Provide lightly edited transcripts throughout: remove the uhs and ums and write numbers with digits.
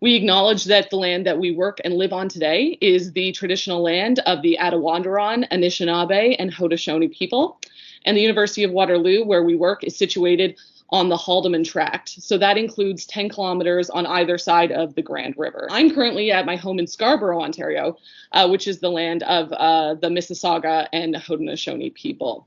We acknowledge that the land that we work and live on today is the traditional land of the Attawandaron, Anishinaabe, and Haudenosaunee people. And the University of Waterloo, where we work, is situated on the Haldimand Tract. So that includes 10 kilometers on either side of the Grand River. I'm currently at my home in Scarborough, Ontario, which is the land of the Mississauga and Haudenosaunee people.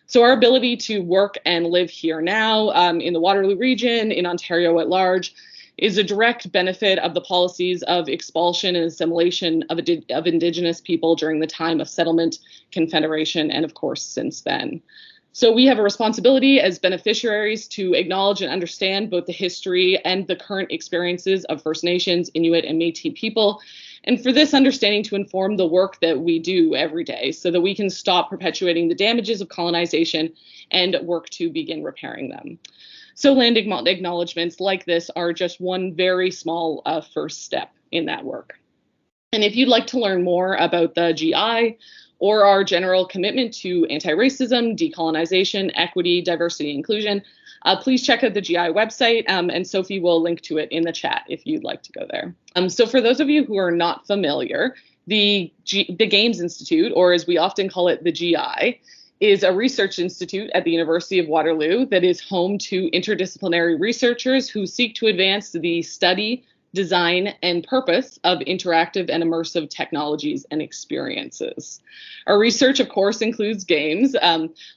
So our ability to work and live here now in the Waterloo region, in Ontario at large, is a direct benefit of the policies of expulsion and assimilation of Indigenous people during the time of settlement, confederation, and of course since then. So we have a responsibility as beneficiaries to acknowledge and understand both the history and the current experiences of First Nations, Inuit, and Métis people, and for this understanding to inform the work that we do every day so that we can stop perpetuating the damages of colonization and work to begin repairing them. So land acknowledgements like this are just one very small first step in that work. And if you'd like to learn more about the GI or our general commitment to anti-racism, decolonization, equity, diversity, inclusion, please check out the GI website, and Sophie will link to it in the chat if you'd like to go there. So for those of you who are not familiar, the Games Institute, or as we often call it, the GI, is a research institute at the University of Waterloo that is home to interdisciplinary researchers who seek to advance the study, design, and purpose of interactive and immersive technologies and experiences. Our research, of course, includes games,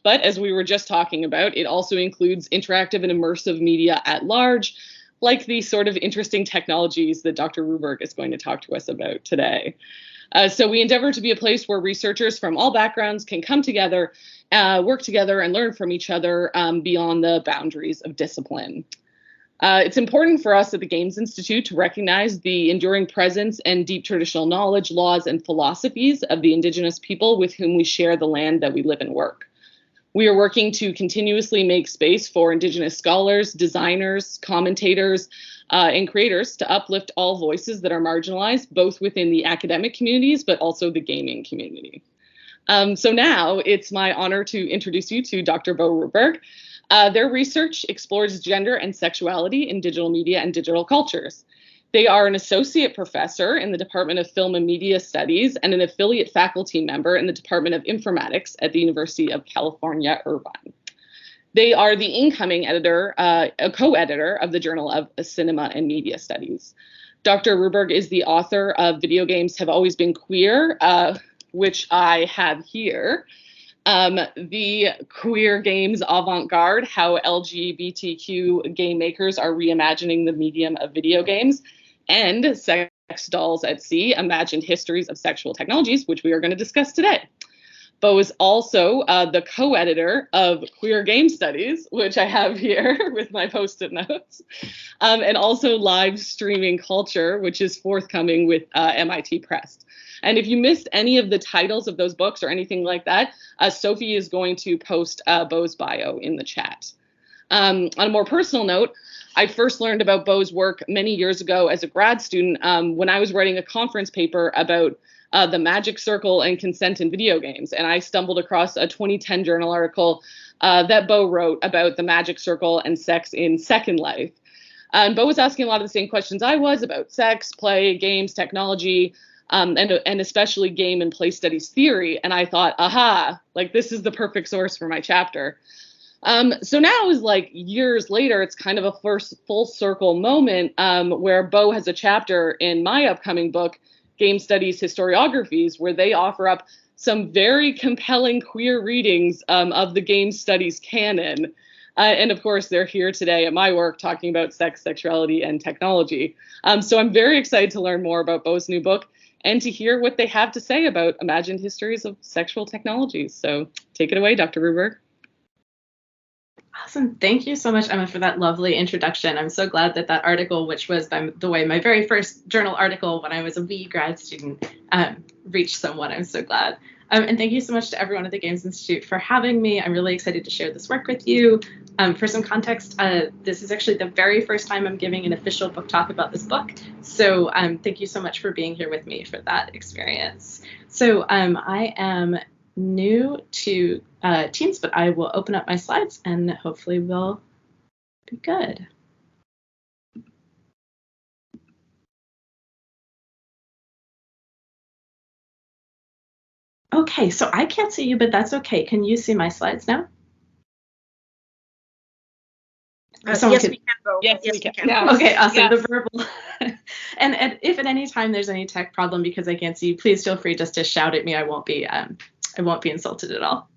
but as we were just talking about, it also includes interactive and immersive media at large, like the sort of interesting technologies that Dr. Ruberg is going to talk to us about today. So we endeavor to be a place where researchers from all backgrounds can come together, work together, and learn from each other beyond the boundaries of discipline. It's important for us at the Games Institute to recognize the enduring presence and deep traditional knowledge, laws, and philosophies of the Indigenous people with whom we share the land that we live and work. We are working to continuously make space for Indigenous scholars, designers, commentators, and creators to uplift all voices that are marginalized, both within the academic communities, but also the gaming community. So now it's my honor to introduce you to Dr. Bo Ruberg. Their research explores gender and sexuality in digital media and digital cultures. They are an associate professor in the Department of Film and Media Studies and an affiliate faculty member in the Department of Informatics at the University of California, Irvine. They are the incoming editor, a co-editor of the Journal of Cinema and Media Studies. Dr. Ruberg is the author of Video Games Have Always Been Queer, which I have here. The Queer Games Avant-Garde, How LGBTQ Game Makers Are Reimagining the Medium of Video Games, and Sex Dolls at Sea, Imagined Histories of Sexual Technologies, which we are going to discuss today. Bo is also the co-editor of Queer Game Studies, which I have here with my post-it notes, and also Live Streaming Culture, which is forthcoming with MIT Press. And if you missed any of the titles of those books or anything like that, Sophie is going to post Bo's bio in the chat. On a more personal note, I first learned about Bo's work many years ago as a grad student when I was writing a conference paper about the magic circle and consent in video games. And I stumbled across a 2010 journal article that Bo wrote about the magic circle and sex in Second Life. And Bo was asking a lot of the same questions I was about sex, play, games, technology, and especially game and play studies theory. And I thought, aha, like this is the perfect source for my chapter. So now is like years later, it's kind of a first full circle moment where Bo has a chapter in my upcoming book, Game Studies Historiographies, where they offer up some very compelling queer readings of the game studies canon. And of course, they're here today at my work talking about sex, sexuality, and technology. So I'm very excited to learn more about Bo's new book and to hear what they have to say about imagined histories of sexual technologies. So take it away, Dr. Ruberg. Awesome. Thank you so much, Emma, for that lovely introduction. I'm so glad that that article, which was, by the way, my very first journal article when I was a wee grad student, reached someone. I'm so glad. And thank you so much to everyone at the Games Institute for having me. I'm really excited to share this work with you. For some context, this is actually the very first time I'm giving an official book talk about this book. So thank you so much for being here with me for that experience. So I am new to Teams, but I will open up my slides and hopefully we'll be good. Okay, so I can't see you, but that's okay. Can you see my slides now? Yes, we can vote. Yes, Yes, we can. can. Okay, awesome. Yes. The verbal. and if at any time there's any tech problem because I can't see you, please feel free just to shout at me. I won't be insulted at all.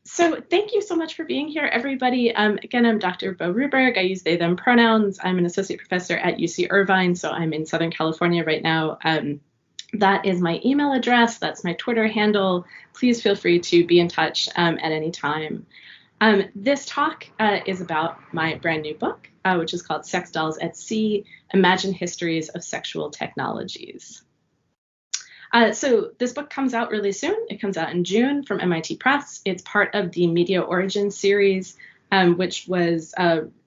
So thank you so much for being here, everybody. Again, I'm Dr. Bo Ruberg. I use they, them pronouns. I'm an associate professor at UC Irvine, so I'm in Southern California right now. That is my email address. That's my Twitter handle. Please feel free to be in touch at any time. This talk is about my brand new book, which is called Sex Dolls at Sea, Imagine Histories of Sexual Technologies. So this book comes out really soon. It comes out in June from MIT Press. It's part of the Media Origins series, which was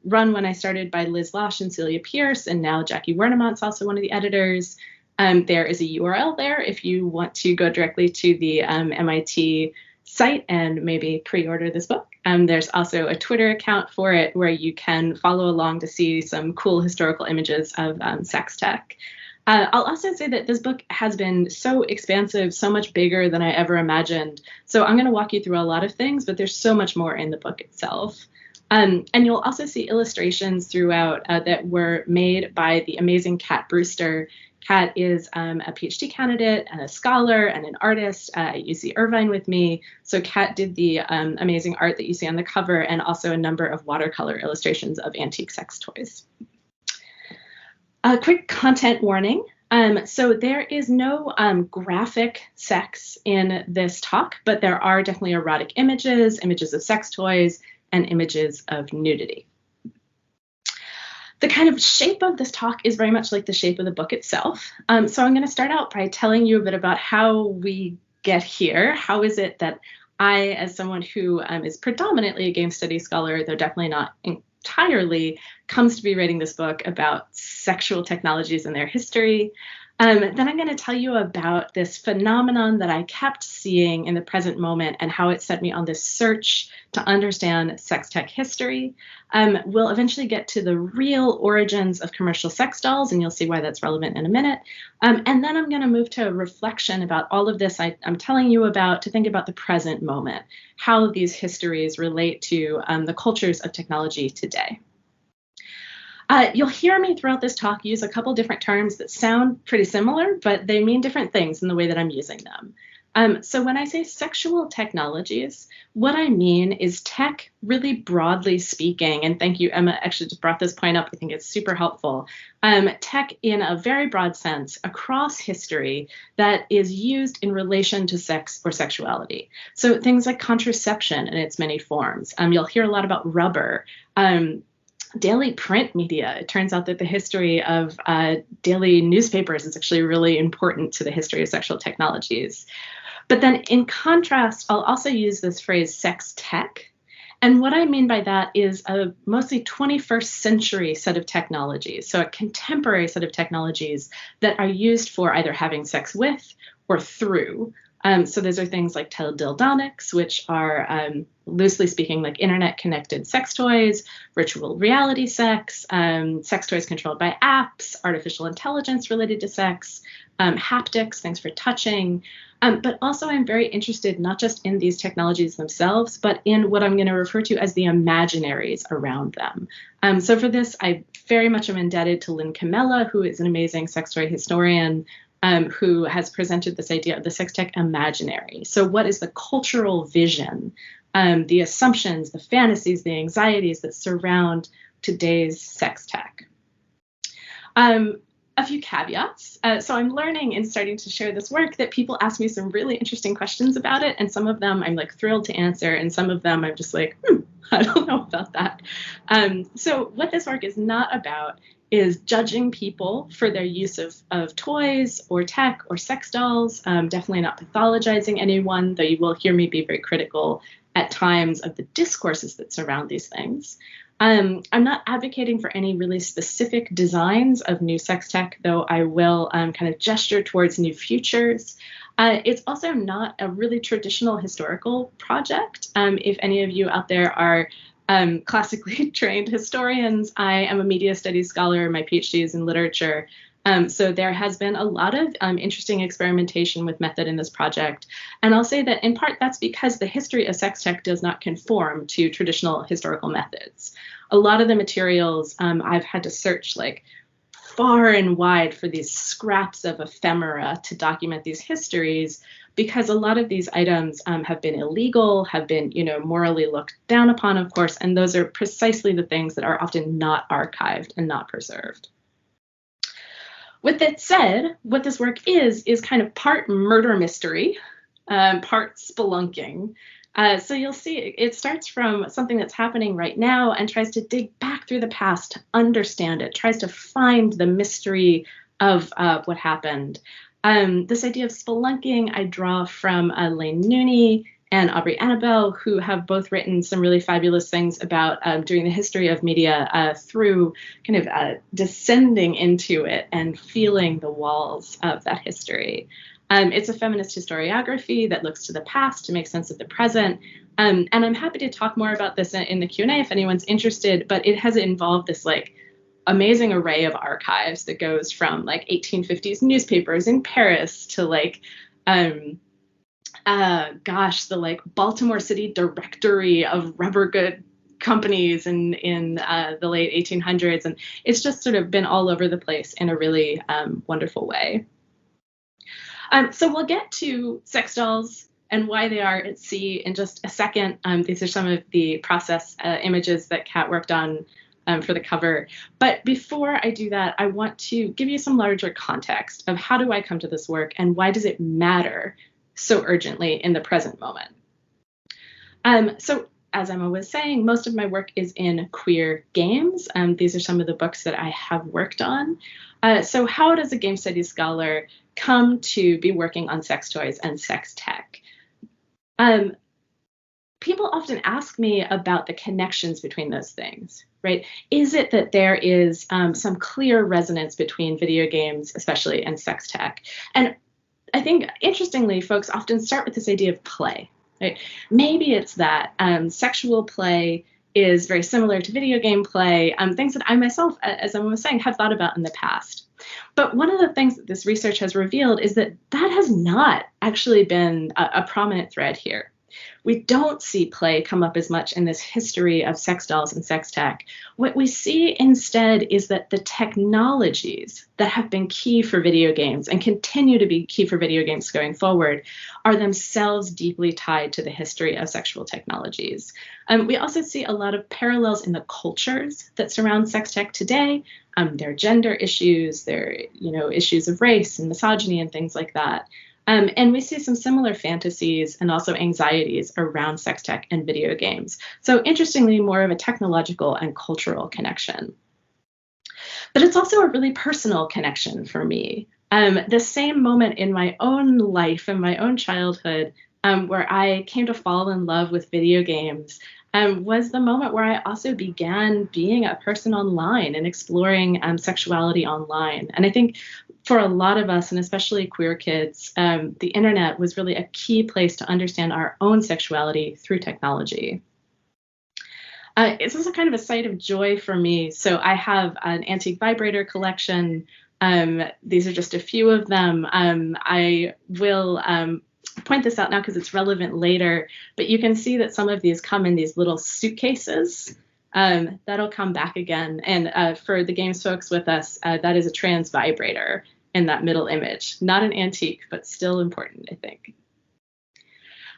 run when I started by Liz Losh and Celia Pierce, and now Jackie Wernemont's also one of the editors. There is a URL there if you want to go directly to the MIT site and maybe pre-order this book. There's also a Twitter account for it where you can follow along to see some cool historical images of sex tech. I'll also say that this book has been so expansive, so much bigger than I ever imagined. So I'm going to walk you through a lot of things, but there's so much more in the book itself. And you'll also see illustrations throughout that were made by the amazing Kat Brewster. Kat is a PhD candidate and a scholar and an artist at UC Irvine with me. So Kat did the amazing art that you see on the cover and also a number of watercolor illustrations of antique sex toys. A quick content warning. So there is no graphic sex in this talk, but there are definitely erotic images, images of sex toys, and images of nudity. The kind of shape of this talk is very much like the shape of the book itself. So I'm going to start out by telling you a bit about how we get here. How is it that I, as someone who is predominantly a game studies scholar, though definitely not entirely, comes to be writing this book about sexual technologies and their history. Then I'm going to tell you about this phenomenon that I kept seeing in the present moment and how it set me on this search to understand sex tech history. We'll eventually get to the real origins of commercial sex dolls, and you'll see why that's relevant in a minute. And then I'm going to move to a reflection about all of this I'm telling you about to think about the present moment, how these histories relate to the cultures of technology today. You'll hear me throughout this talk use a couple different terms that sound pretty similar, but they mean different things in the way that I'm using them. So when I say sexual technologies, what I mean is tech really broadly speaking, and thank you, Emma actually just brought this point up. I think it's super helpful. Tech in a very broad sense across history that is used in relation to sex or sexuality. So things like contraception in its many forms. You'll hear a lot about rubber. Daily print media. It turns out that the history of daily newspapers is actually really important to the history of sexual technologies. But then in contrast, I'll also use this phrase sex tech. And what I mean by that is a mostly 21st century set of technologies. So a contemporary set of technologies that are used for either having sex with or through. So those are things like teledildonics, which are loosely speaking like internet connected sex toys, virtual reality sex, sex toys controlled by apps, artificial intelligence related to sex, haptics, things for touching. But also I'm very interested not just in these technologies themselves, but in what I'm going to refer to as the imaginaries around them. So for this, I very much am indebted to Lynn Camella, who is an amazing sex toy historian, who has presented this idea of the sex tech imaginary. So what is the cultural vision, the assumptions, the fantasies, the anxieties that surround today's sex tech? A few caveats. So I'm learning and starting to share this work that people ask me some really interesting questions about it. And some of them I'm like thrilled to answer. And some of them I'm just like, I don't know about that. So what this work is not about is judging people for their use of toys or tech or sex dolls. Definitely not pathologizing anyone, though you will hear me be very critical at times of the discourses that surround these things. I'm not advocating for any really specific designs of new sex tech, though I will kind of gesture towards new futures. It's also not a really traditional historical project. If any of you out there are classically trained historians, I am a media studies scholar. My PhD is in literature. So there has been a lot of interesting experimentation with method in this project. And I'll say that in part that's because the history of sex tech does not conform to traditional historical methods. A lot of the materials I've had to search like far and wide for these scraps of ephemera to document these histories, because a lot of these items have been illegal, have been, morally looked down upon, of course, and those are precisely the things that are often not archived and not preserved. With that said, what this work is kind of part murder mystery, part spelunking. So you'll see it starts from something that's happening right now and tries to dig back through the past to understand it, tries to find the mystery of what happened. This idea of spelunking I draw from Lane Nooney and Aubrey Annabelle, who have both written some really fabulous things about doing the history of media through kind of descending into it and feeling the walls of that history. It's a feminist historiography that looks to the past to make sense of the present. And I'm happy to talk more about this in the Q&A if anyone's interested, but it has involved this like amazing array of archives that goes from like 1850s newspapers in Paris to like, the like Baltimore City Directory of rubber good companies in the late 1800s. And it's just sort of been all over the place in a really wonderful way. So we'll get to sex dolls and why they are at sea in just a second. These are some of the process images that Kat worked on for the cover. But before I do that, I want to give you some larger context of how do I come to this work and why does it matter so urgently in the present moment. So as Emma was saying, most of my work is in queer games. These are some of the books that I have worked on. So how does a game studies scholar come to be working on sex toys and sex tech? People often ask me about the connections between those things, right? Is it that there is some clear resonance between video games, especially, and sex tech? And I think, interestingly, folks often start with this idea of play, right? Maybe it's that sexual play is very similar to video game play, things that I myself, as I was saying, have thought about in the past. But one of the things that this research has revealed is that that has not actually been a prominent thread here. We don't see play come up as much in this history of sex dolls and sex tech. What we see instead is that the technologies that have been key for video games and continue to be key for video games going forward are themselves deeply tied to the history of sexual technologies. We also see a lot of parallels in the cultures that surround sex tech today. There are gender issues, there are issues of race and misogyny and things like that. And we see some similar fantasies and also anxieties around sex tech and video games. So interestingly, more of a technological and cultural connection. But it's also a really personal connection for me. The same moment in my own life, in my own childhood, where I came to fall in love with video games was the moment where I also began being a person online and exploring sexuality online. And I think for a lot of us, and especially queer kids, the internet was really a key place to understand our own sexuality through technology. It's also kind of a site of joy for me. So I have an antique vibrator collection. These are just a few of them. I will point this out now because it's relevant later, but you can see that some of these come in these little suitcases. That'll come back again. And for the games folks with us, that is a trans vibrator in that middle image. Not an antique, but still important, I think.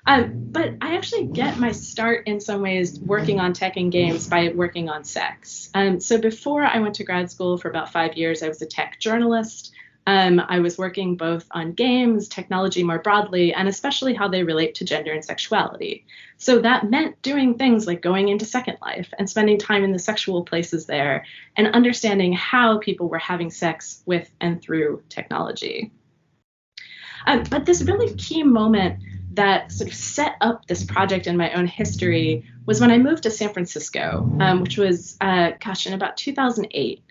But I actually get my start in some ways working on tech and games by working on sex. So before I went to grad school for about 5 years, I was a tech journalist. I was working both on games, technology more broadly, and especially how they relate to gender and sexuality. So that meant doing things like going into Second Life and spending time in the sexual places there and understanding how people were having sex with and through technology. But this really key moment that sort of set up this project in my own history was when I moved to San Francisco, which was, in about 2008.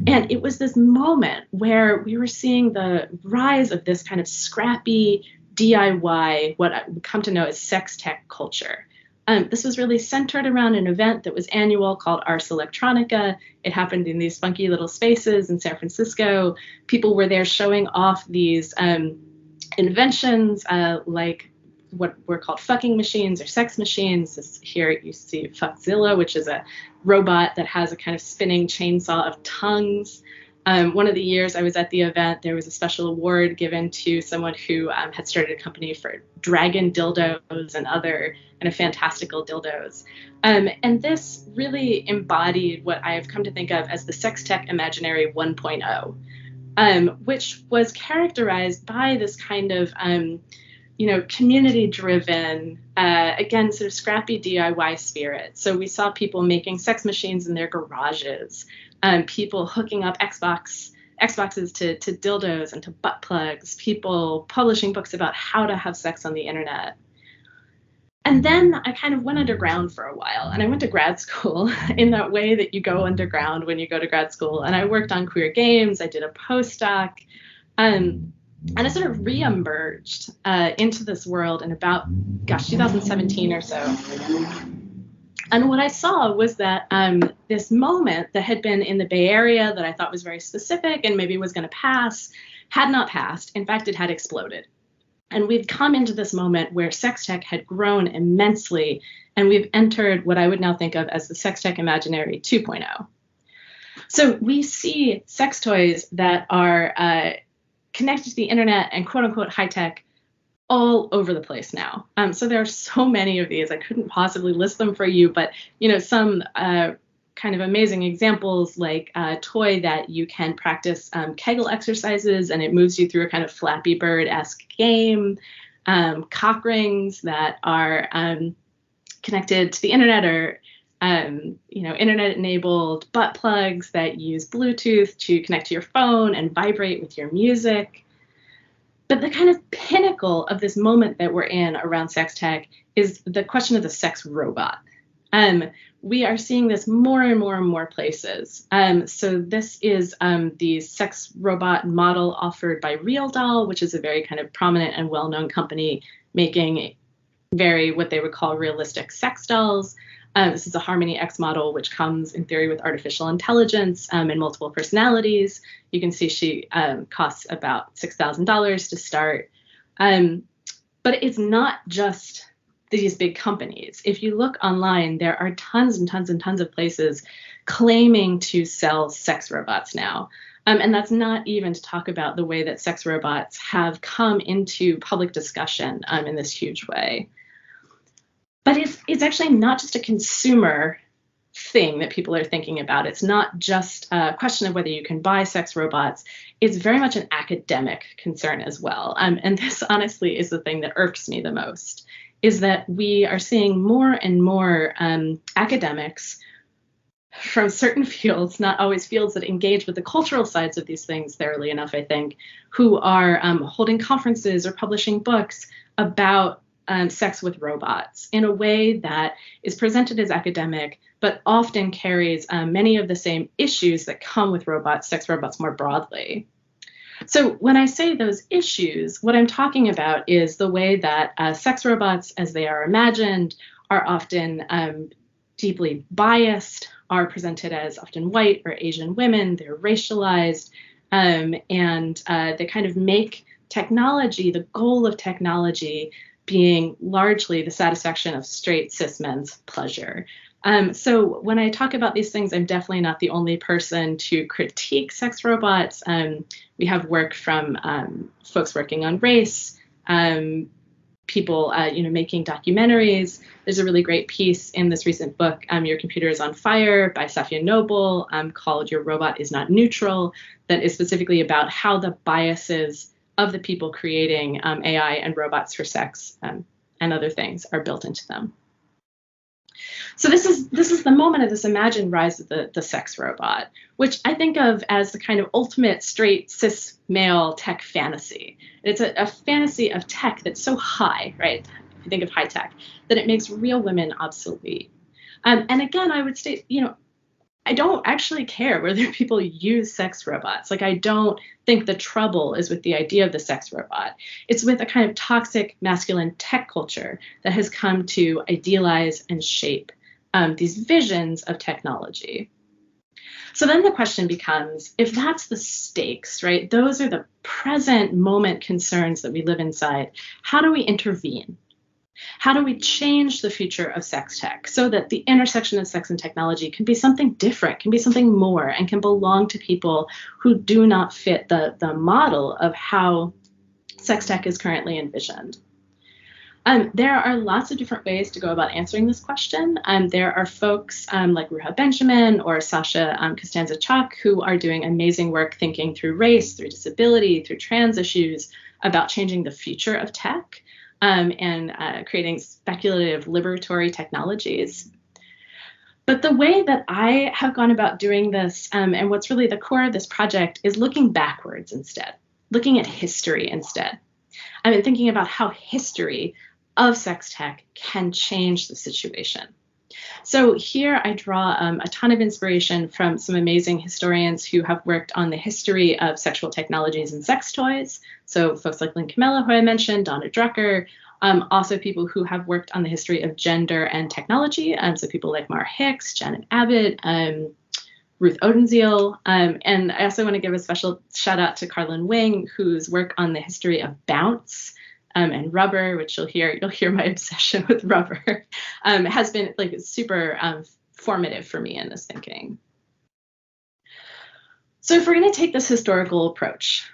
And it was this moment where we were seeing the rise of this kind of scrappy DIY, what I would come to know as sex tech culture. This was really centered around an event that was annual called Ars Electronica. It happened in these funky little spaces in San Francisco. People were there showing off these inventions like what were called fucking machines or sex machines. Here you see Fuckzilla, which is a robot that has a kind of spinning chainsaw of tongues. One of the years I was at the event, there was a special award given to someone who had started a company for dragon dildos and other kind of fantastical dildos. And this really embodied what I have come to think of as the sex tech imaginary 1.0, which was characterized by this kind of community-driven, again, sort of scrappy DIY spirit. So we saw people making sex machines in their garages, people hooking up Xboxes to dildos and to butt plugs, people publishing books about how to have sex on the internet. And then I kind of went underground for a while, and I went to grad school in that way that you go underground when you go to grad school. And I worked on queer games. I did a postdoc. And I sort of re-emerged into this world in about, 2017 or so. And what I saw was that this moment that had been in the Bay Area that I thought was very specific and maybe was going to pass, had not passed. In fact, it had exploded. And we've come into this moment where sex tech had grown immensely, and we've entered what I would now think of as the sex tech imaginary 2.0. So we see sex toys that are connected to the internet and quote unquote high tech all over the place now. So there are so many of these. I couldn't possibly list them for you, but some kind of amazing examples, like a toy that you can practice Kegel exercises and it moves you through a kind of Flappy Bird-esque game, cock rings that are connected to the internet, or internet-enabled butt plugs that use Bluetooth to connect to your phone and vibrate with your music. But the kind of pinnacle of this moment that we're in around sex tech is the question of the sex robot. We are seeing this more and more and more places. So this is the sex robot model offered by Real Doll, which is a very kind of prominent and well-known company making what they would call realistic sex dolls. This is a Harmony X model, which comes in theory with artificial intelligence and multiple personalities. You can see she costs about $6,000 to start. But it's not just these big companies. If you look online, there are tons and tons and tons of places claiming to sell sex robots now. And that's not even to talk about the way that sex robots have come into public discussion in this huge way. But it's actually not just a consumer thing that people are thinking about. It's not just a question of whether you can buy sex robots. It's very much an academic concern as well. And this honestly is the thing that irks me the most, is that we are seeing more and more academics from certain fields, not always fields that engage with the cultural sides of these things thoroughly enough, I think, who are holding conferences or publishing books about sex with robots in a way that is presented as academic, but often carries many of the same issues that come with sex robots more broadly. So when I say those issues, what I'm talking about is the way that sex robots, as they are imagined, are often deeply biased, are presented as often white or Asian women, they're racialized, and they kind of make technology, the goal of technology, being largely the satisfaction of straight cis men's pleasure. So when I talk about these things, I'm definitely not the only person to critique sex robots. We have work from folks working on race, people making documentaries. There's a really great piece in this recent book, Your Computer is on Fire, by Safia Noble, called Your Robot is Not Neutral, that is specifically about how the biases of the people creating AI and robots for sex and other things are built into them. So this is the moment of this imagined rise of the sex robot, which I think of as the kind of ultimate straight cis male tech fantasy. It's a fantasy of tech that's so high, right? If you think of high tech, that it makes real women obsolete. And again, I would state, I don't actually care whether people use sex robots. Like, I don't think the trouble is with the idea of the sex robot. It's with a kind of toxic masculine tech culture that has come to idealize and shape these visions of technology. So then the question becomes, if that's the stakes, right? Those are the present moment concerns that we live inside. How do we intervene? How do we change the future of sex tech so that the intersection of sex and technology can be something different, can be something more, and can belong to people who do not fit the model of how sex tech is currently envisioned? There are lots of different ways to go about answering this question. There are folks like Ruha Benjamin or Sasha Costanza-Chock who are doing amazing work thinking through race, through disability, through trans issues about changing the future of tech. And creating speculative liberatory technologies. But the way that I have gone about doing this, and what's really the core of this project, is looking backwards instead, looking at history instead. I've been thinking about how history of sex tech can change the situation. So here I draw a ton of inspiration from some amazing historians who have worked on the history of sexual technologies and sex toys. So folks like Lynn Camella, who I mentioned, Donna Drucker, also people who have worked on the history of gender and technology. So people like Mara Hicks, Janet Abbott, Ruth Odenziel. And I also want to give a special shout out to Carlin Wing, whose work on the history of bounce and rubber, which you'll hear my obsession with rubber, has been like super formative for me in this thinking. So if we're going to take this historical approach,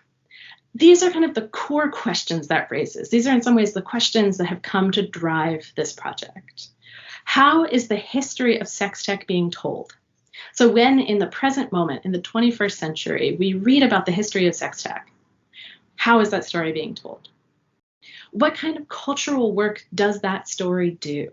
these are kind of the core questions that raises. These are in some ways the questions that have come to drive this project. How is the history of sex tech being told? So when in the present moment, in the 21st century, we read about the history of sex tech, how is that story being told? What kind of cultural work does that story do?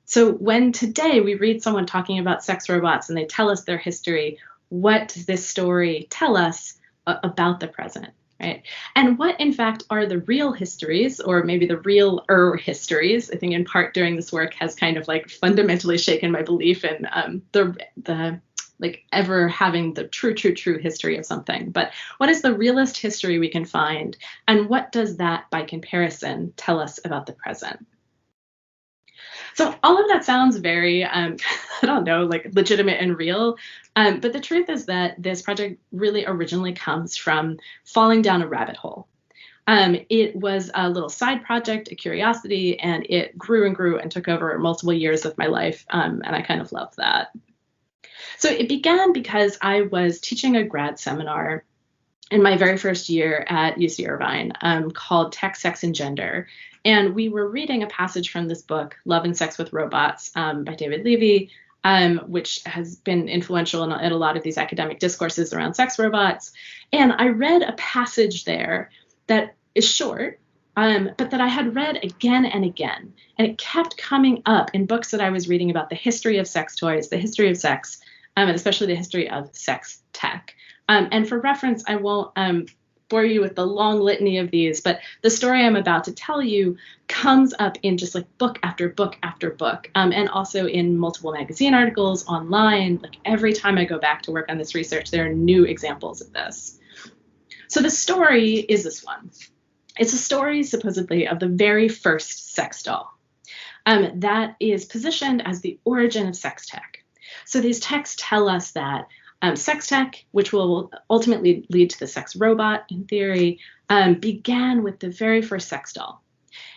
So when today we read someone talking about sex robots and they tell us their history, what does this story tell us about the present, right? And what in fact are the real histories, or maybe the real histories? I think in part doing this work has kind of like fundamentally shaken my belief in the like ever having the true history of something. But what is the realist history we can find? And what does that, by comparison, tell us about the present? So all of that sounds very, I don't know, like legitimate and real. But the truth is that this project really originally comes from falling down a rabbit hole. It was a little side project, a curiosity, and it grew and grew and took over multiple years of my life. And I kind of love that. So it began because I was teaching a grad seminar in my very first year at UC Irvine called Tech, Sex, and Gender. And we were reading a passage from this book, Love and Sex with Robots by David Levy, which has been influential in a lot of these academic discourses around sex robots. And I read a passage there that is short, but that I had read again and again. And it kept coming up in books that I was reading about the history of sex toys, the history of sex, and especially the history of sex tech. And for reference, I won't bore you with the long litany of these, but the story I'm about to tell you comes up in just like book after book after book, and also in multiple magazine articles online. Like every time I go back to work on this research, there are new examples of this. So the story is this one. It's a story supposedly of the very first sex doll that is positioned as the origin of sex tech. So these texts tell us that sex tech, which will ultimately lead to the sex robot in theory, began with the very first sex doll.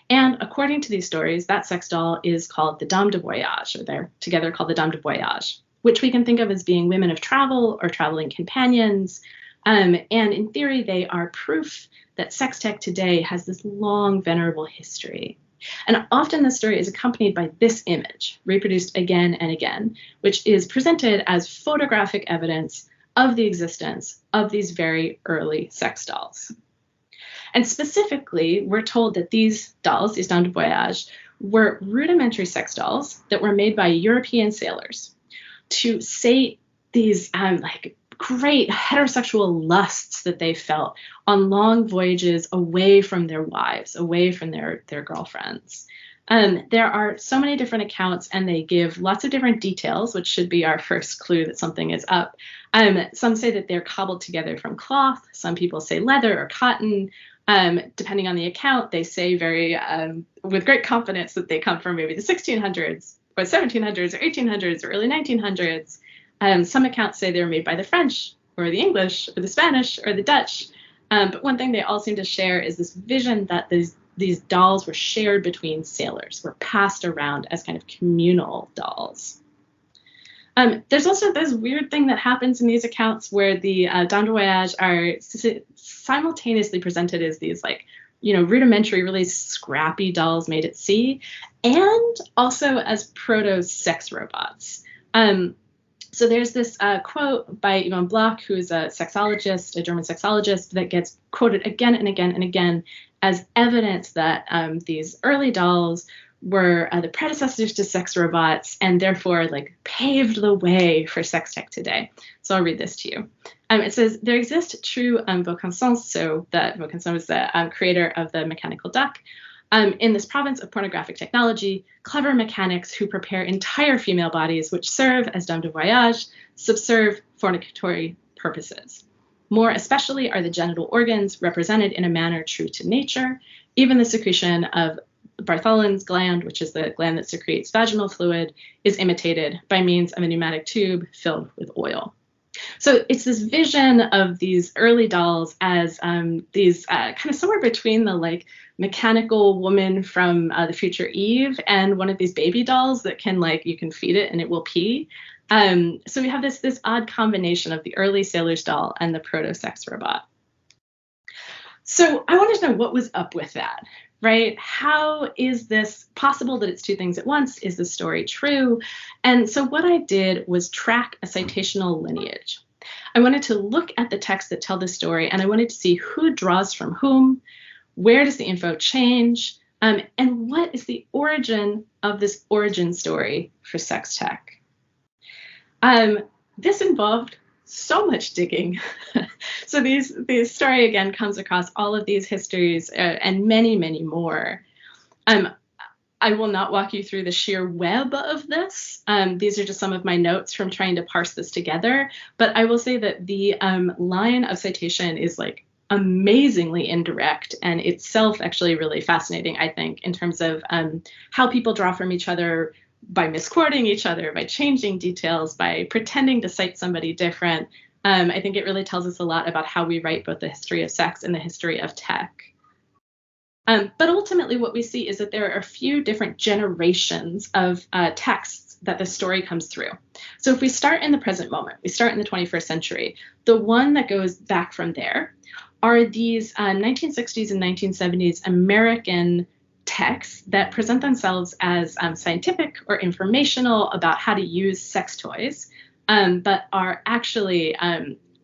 And according to these stories, that sex doll is called the dame de voyage, or they're together called the dame de voyage, which we can think of as being women of travel or traveling companions. And in theory, they are proof that sex tech today has this long, venerable history. And often the story is accompanied by this image, reproduced again and again, which is presented as photographic evidence of the existence of these very early sex dolls. And specifically, we're told that these dolls, these dames de voyage, were rudimentary sex dolls that were made by European sailors to sate these great heterosexual lusts that they felt on long voyages away from their wives, away from their girlfriends. There are so many different accounts, and they give lots of different details, which should be our first clue that something is up. Some say that they're cobbled together from cloth. Some people say leather or cotton. Depending on the account, they say with great confidence that they come from maybe the 1600s or 1700s or 1800s or early 1900s. Some accounts say they were made by the French or the English or the Spanish or the Dutch. But one thing they all seem to share is this vision that these dolls were shared between sailors, were passed around as kind of communal dolls. There's also this weird thing that happens in these accounts where the dames de voyage are simultaneously presented as these rudimentary, really scrappy dolls made at sea, and also as proto-sex robots. So there's this quote by Yvonne Bloch, who's a sexologist, a German sexologist, that gets quoted again and again and again as evidence that these early dolls were the predecessors to sex robots and therefore paved the way for sex tech today. So I'll read this to you. It says, there exist true vocansons, so that vocanson is the creator of the mechanical duck, in this province of pornographic technology, clever mechanics who prepare entire female bodies which serve as dames de voyage, subserve fornicatory purposes. More especially are the genital organs represented in a manner true to nature. Even the secretion of Bartholin's gland, which is the gland that secretes vaginal fluid, is imitated by means of a pneumatic tube filled with oil. So it's this vision of these early dolls as these kind of somewhere between the mechanical woman from the future Eve and one of these baby dolls that can you can feed it and it will pee. So we have this odd combination of the early sailor's doll and the proto-sex robot. So I wanted to know what was up with that, right? How is this possible that it's two things at once? Is the story true? And so what I did was track a citational lineage. I wanted to look at the texts that tell the story, and I wanted to see who draws from whom, where does the info change, and what is the origin of this origin story for sex tech. This involved so much digging. So the story again comes across all of these histories and many, many more. I will not walk you through the sheer web of this. These are just some of my notes from trying to parse this together. But I will say that the line of citation is amazingly indirect and itself actually really fascinating, I think, in terms of how people draw from each other by misquoting each other, by changing details, by pretending to cite somebody different. I think it really tells us a lot about how we write both the history of sex and the history of tech. But ultimately what we see is that there are a few different generations of texts that the story comes through. So if we start in the present moment, we start in the 21st century, the one that goes back from there are these 1960s and 1970s American texts that present themselves as scientific or informational about how to use sex toys, but are actually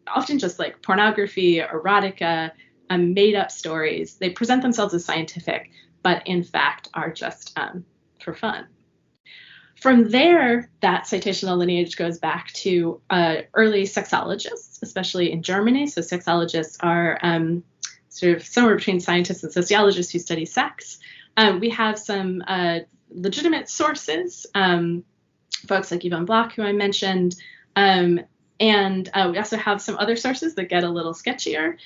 often just pornography, erotica, made up stories. They present themselves as scientific, but in fact are just for fun. From there, that citational lineage goes back to early sexologists, especially in Germany. So sexologists are sort of somewhere between scientists and sociologists who study sex. We have some legitimate sources, folks like Yvonne Bloch, who I mentioned, and we also have some other sources that get a little sketchier.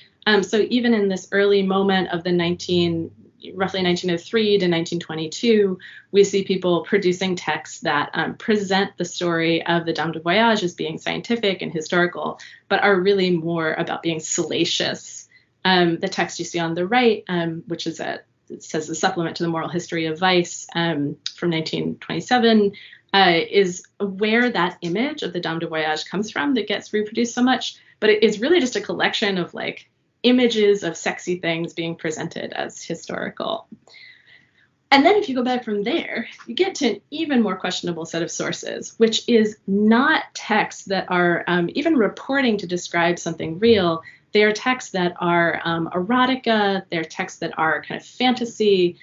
So even in this early moment of the roughly 1903 to 1922, we see people producing texts that present the story of the dames de voyage as being scientific and historical, but are really more about being salacious. The text you see on the right, which is it says the supplement to the moral history of vice from 1927, is where that image of the dames de voyage comes from that gets reproduced so much. But it is really just a collection of images of sexy things being presented as historical. And then if you go back from there, you get to an even more questionable set of sources, which is not texts that are even reporting to describe something real. They are texts that are erotica. They're texts that are kind of fantasy.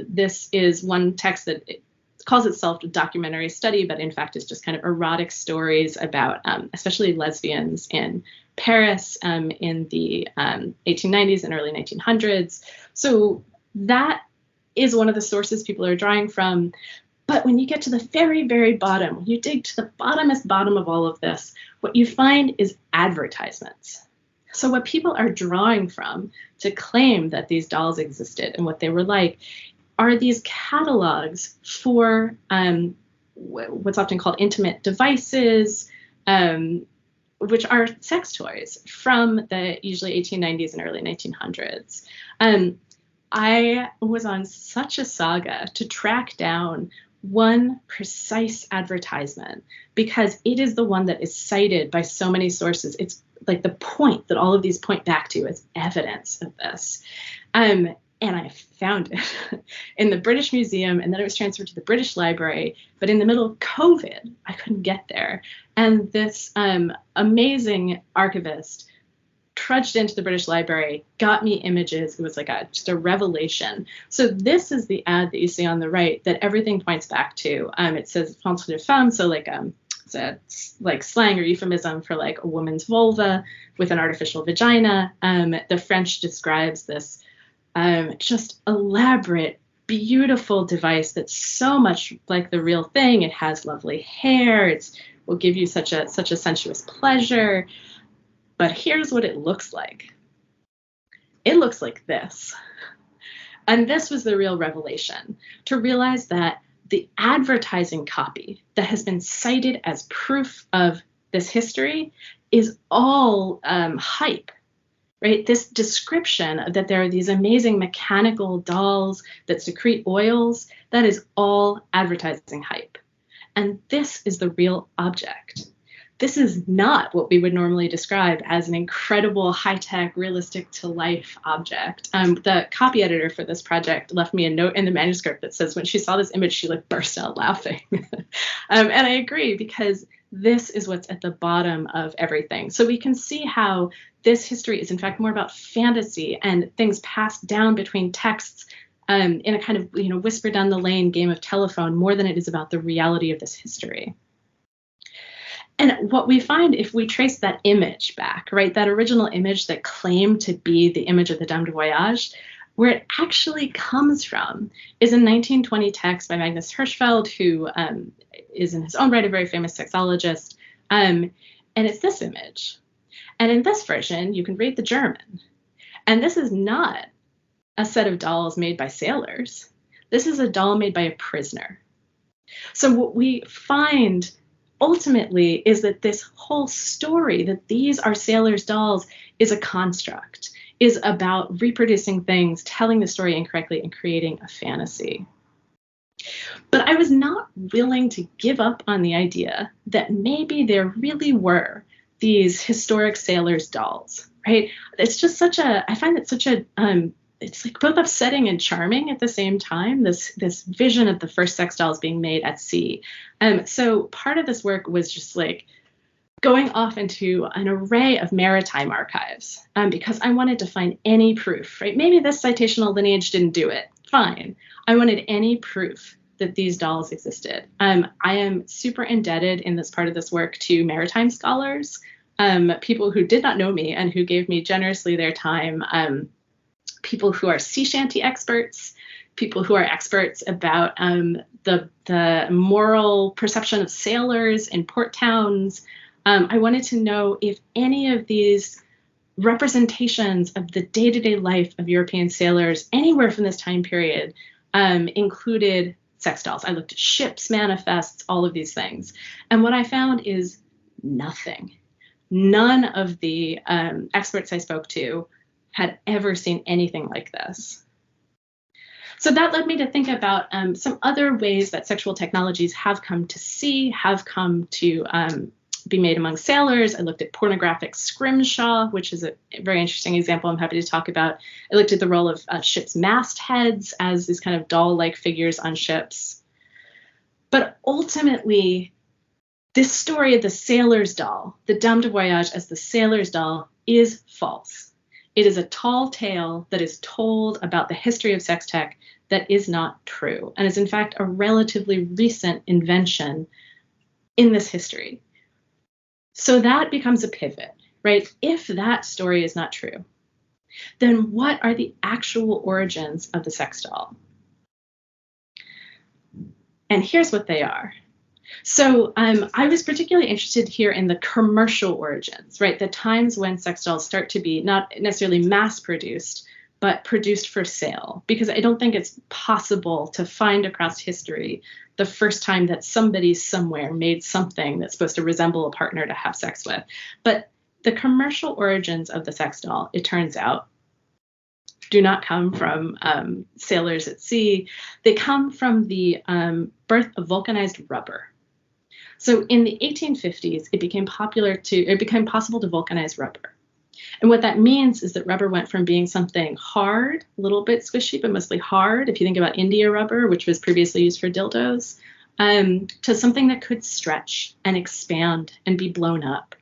This is one text that calls itself a documentary study, but in fact is just kind of erotic stories about especially lesbians in Paris in the 1890s and early 1900s. So that is one of the sources people are drawing from. But when you get to the very, very bottom, when you dig to the bottomest bottom of all of this, what you find is advertisements. So what people are drawing from to claim that these dolls existed and what they were like are these catalogs for what's often called intimate devices, which are sex toys from the usually 1890s and early 1900s. I was on such a saga to track down one precise advertisement because it is the one that is cited by so many sources. It's like the point that all of these point back to as evidence of this. And I found it in the British Museum, and then it was transferred to the British Library. But in the middle of COVID, I couldn't get there. And this amazing archivist trudged into the British Library, got me images. It was like just a revelation. So this is the ad that you see on the right that everything points back to. It says ventre de femme, so like it's like slang or euphemism for like a woman's vulva with an artificial vagina. The French describes this just elaborate, beautiful device that's so much like the real thing. It has lovely hair. It will give you such a sensuous pleasure. But here's what it looks like. It looks like this. And this was the real revelation, to realize that the advertising copy that has been cited as proof of this history is all hype, right? This description that there are these amazing mechanical dolls that secrete oils, that is all advertising hype. And this is the real object. This is not what we would normally describe as an incredible, high-tech, realistic-to-life object. The copy editor for this project left me a note in the manuscript that says when she saw this image, she like burst out laughing. And I agree, because this is what's at the bottom of everything. So we can see how this history is in fact more about fantasy and things passed down between texts in a kind of whisper down the lane game of telephone, more than it is about the reality of this history. And what we find if we trace that image back, right, that original image that claimed to be the image of the Dame de Voyage, where it actually comes from is a 1920 text by Magnus Hirschfeld, who is in his own right a very famous sexologist. And it's this image. And in this version, you can read the German. And this is not a set of dolls made by sailors. This is a doll made by a prisoner. So what we find ultimately is that this whole story that these are sailors' dolls is a construct, is about reproducing things, telling the story incorrectly, and creating a fantasy. But I was not willing to give up on the idea that maybe there really were these historic sailors' dolls, right? It's just I find it such a, it's like both upsetting and charming at the same time, this vision of the first sex dolls being made at sea. So part of this work was just like going off into an array of maritime archives because I wanted to find any proof, right? Maybe this citational lineage didn't do it. Fine. I wanted any proof that these dolls existed. I am super indebted in this part of this work to maritime scholars, people who did not know me and who gave me generously their time, people who are sea shanty experts, people who are experts about the moral perception of sailors in port towns. I wanted to know if any of these representations of the day-to-day life of European sailors anywhere from this time period included sex dolls. I looked at ships manifests, all of these things. And what I found is nothing. None of the experts I spoke to had ever seen anything like this. So that led me to think about some other ways that sexual technologies have come to sea, have come to be made among sailors. I looked at pornographic scrimshaw, which is a very interesting example I'm happy to talk about. I looked at the role of ships' mastheads as these kind of doll-like figures on ships. But ultimately, this story of the sailor's doll, the Dame de Voyage as the sailor's doll, is false. It is a tall tale that is told about the history of sex tech that is not true, and is in fact a relatively recent invention in this history. So that becomes a pivot, right? If that story is not true, then what are the actual origins of the sex doll? And here's what they are. So I was particularly interested here in the commercial origins, right? The times when sex dolls start to be not necessarily mass produced, but produced for sale, because I don't think it's possible to find across history the first time that somebody somewhere made something that's supposed to resemble a partner to have sex with. But the commercial origins of the sex doll, it turns out, do not come from sailors at sea. They come from the birth of vulcanized rubber. So in the 1850s, it became possible to vulcanize rubber. And what that means is that rubber went from being something hard, a little bit squishy, but mostly hard, if you think about India rubber, which was previously used for dildos, to something that could stretch and expand and be blown up.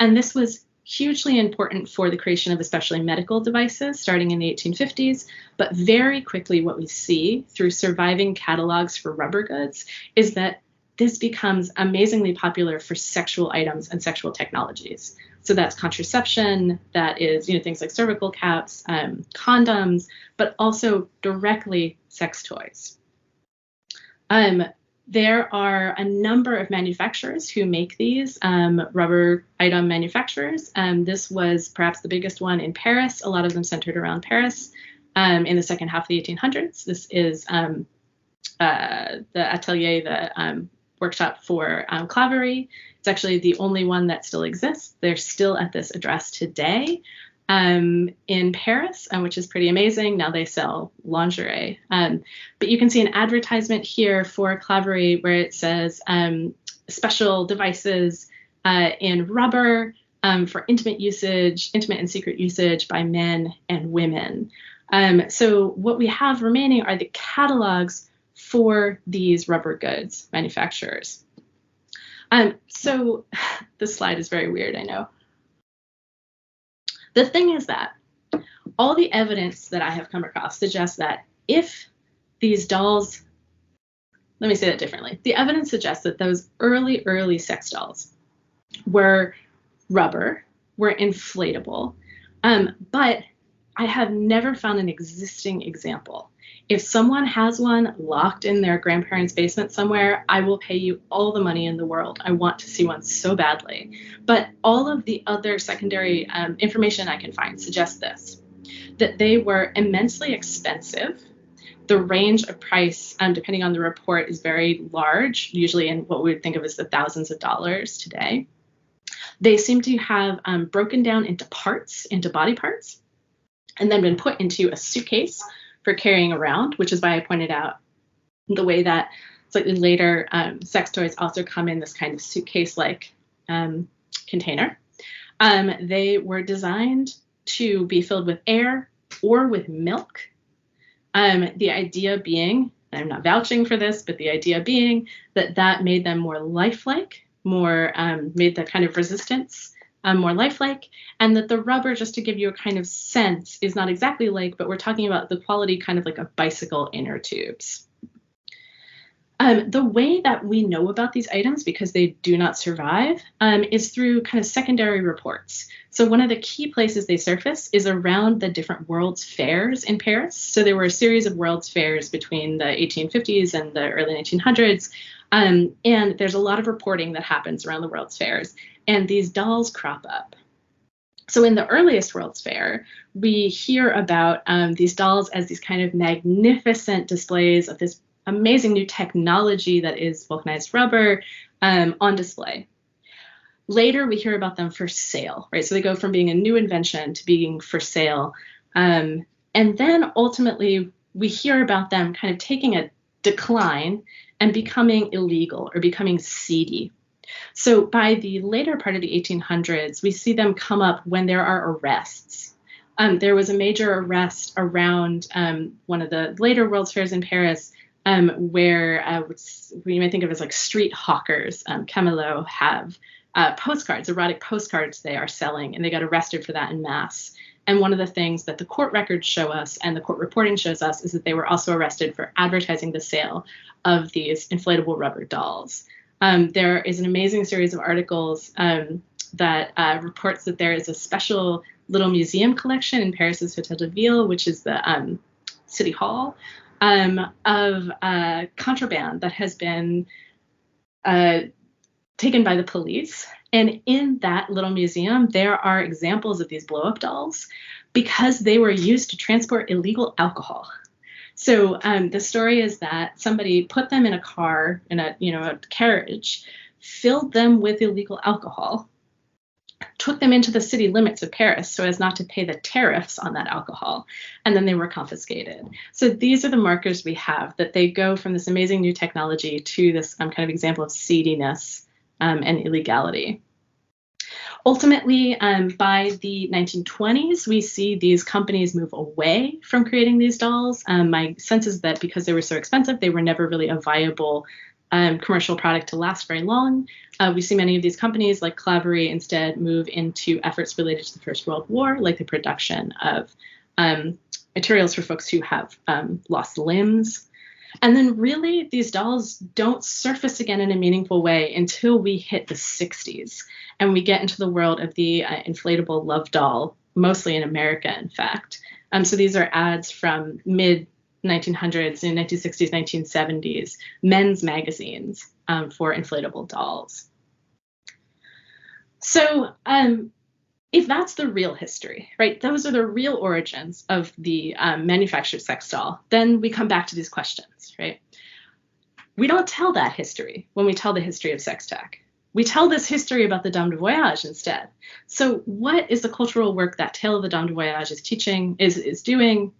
And this was hugely important for the creation of especially medical devices starting in the 1850s. But very quickly, what we see through surviving catalogs for rubber goods is that this becomes amazingly popular for sexual items and sexual technologies. So that's contraception, that is, things like cervical caps, condoms, but also directly sex toys. There are a number of manufacturers who make these rubber item manufacturers. This was perhaps the biggest one in Paris, a lot of them centered around Paris in the second half of the 1800s. This is the atelier, the workshop for Claverie. It's actually the only one that still exists. They're still at this address today in Paris, which is pretty amazing. Now they sell lingerie. But you can see an advertisement here for Claverie where it says special devices in rubber for intimate and secret usage by men and women. So what we have remaining are the catalogs for these rubber goods manufacturers. So this slide is very weird, I know. The thing is that all the evidence that I have come across suggests that if these dolls, let me say that differently. The evidence suggests that those early sex dolls were rubber, were inflatable, but I have never found an existing example. If someone has one locked in their grandparents' basement somewhere, I will pay you all the money in the world. I want to see one so badly. But all of the other secondary information I can find suggests this, that they were immensely expensive. The range of price, depending on the report, is very large, usually in what we would think of as the thousands of dollars today. They seem to have broken down into parts, into body parts, and then been put into a suitcase for carrying around, which is why I pointed out the way that slightly later sex toys also come in this kind of suitcase-like container. They were designed to be filled with air or with milk. The idea being, and I'm not vouching for this, but the idea being that made them more lifelike, made the kind of resistance more lifelike, and that the rubber, just to give you a kind of sense, is not exactly like, but we're talking about the quality kind of like a bicycle inner tubes. The way that we know about these items, because they do not survive, is through kind of secondary reports. So one of the key places they surface is around the different World's Fairs in Paris. So there were a series of World's Fairs between the 1850s and the early 1900s. And there's a lot of reporting that happens around the World's Fairs, and these dolls crop up. So in the earliest World's Fair, we hear about these dolls as these kind of magnificent displays of this amazing new technology that is vulcanized rubber on display. Later, we hear about them for sale, right? So they go from being a new invention to being for sale. And then ultimately, we hear about them kind of taking a decline and becoming illegal or becoming seedy. So by the later part of the 1800s, we see them come up when there are arrests. There was a major arrest around one of the later World's Fairs in Paris, where we may think of as like street hawkers. Camelot have postcards, erotic postcards they are selling, and they got arrested for that in mass. And one of the things that the court records show us and the court reporting shows us is that they were also arrested for advertising the sale of these inflatable rubber dolls. There is an amazing series of articles that reports that there is a special little museum collection in Paris's Hôtel de Ville, which is the city hall, of contraband that has been taken by the police. And in that little museum, there are examples of these blow-up dolls because they were used to transport illegal alcohol. So the story is that somebody put them in a car, in a carriage, filled them with illegal alcohol, took them into the city limits of Paris so as not to pay the tariffs on that alcohol, and then they were confiscated. So these are the markers we have, that they go from this amazing new technology to this kind of example of seediness and illegality. Ultimately, by the 1920s, we see these companies move away from creating these dolls. My sense is that because they were so expensive, they were never really a viable commercial product to last very long. We see many of these companies, like Claverie, instead move into efforts related to the First World War, like the production of materials for folks who have lost limbs. And then really, these dolls don't surface again in a meaningful way until we hit the 60s. And we get into the world of the inflatable love doll, mostly in America, in fact. So these are ads from mid-1900s and 1960s, 1970s, men's magazines for inflatable dolls. So if that's the real history, right, those are the real origins of the manufactured sex doll, then we come back to these questions, right? We don't tell that history when we tell the history of sex tech. We tell this history about the Dame de Voyage instead. So what is the cultural work that Tale of the Dame de Voyage is teaching, is doing?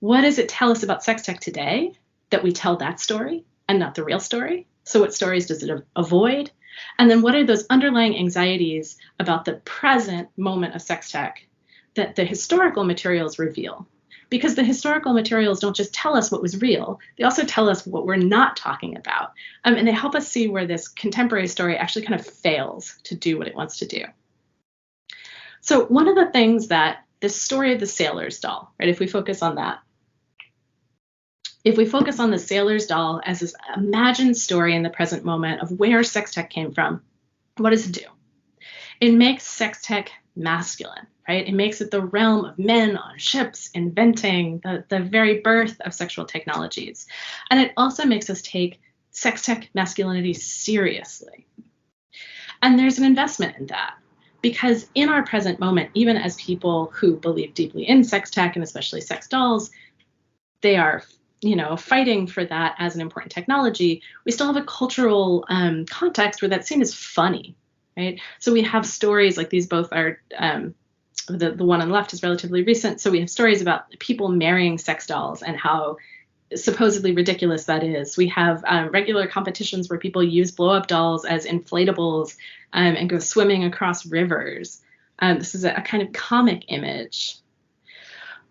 What does it tell us about sex tech today that we tell that story and not the real story? So what stories does it avoid? And then what are those underlying anxieties about the present moment of sex tech that the historical materials reveal? Because the historical materials don't just tell us what was real, they also tell us what we're not talking about. And they help us see where this contemporary story actually kind of fails to do what it wants to do. So one of the things that this story of the sailor's doll, right, if we focus on that, if we focus on the sailor's doll as this imagined story in the present moment of where sex tech came from, what does it do? It makes sex tech masculine, right? It makes it the realm of men on ships, inventing the very birth of sexual technologies. And it also makes us take sex tech masculinity seriously. And there's an investment in that, because in our present moment, even as people who believe deeply in sex tech and especially sex dolls, they are fighting for that as an important technology, we still have a cultural context where that's seen as funny, right? So we have stories like these, both are, the one on the left is relatively recent. So we have stories about people marrying sex dolls and how supposedly ridiculous that is. We have regular competitions where people use blow-up dolls as inflatables and go swimming across rivers. This is a kind of comic image.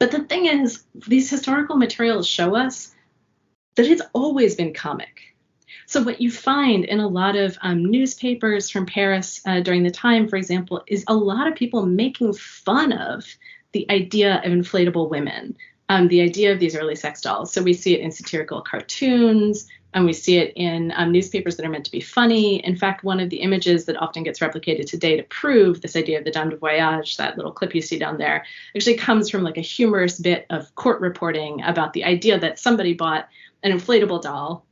But the thing is, these historical materials show us that it's always been comic. So what you find in a lot of newspapers from Paris during the time, for example, is a lot of people making fun of the idea of inflatable women, the idea of these early sex dolls. So we see it in satirical cartoons, and we see it in newspapers that are meant to be funny. In fact, one of the images that often gets replicated today to prove this idea of the Dame de Voyage, that little clip you see down there, actually comes from like a humorous bit of court reporting about the idea that somebody bought an inflatable doll,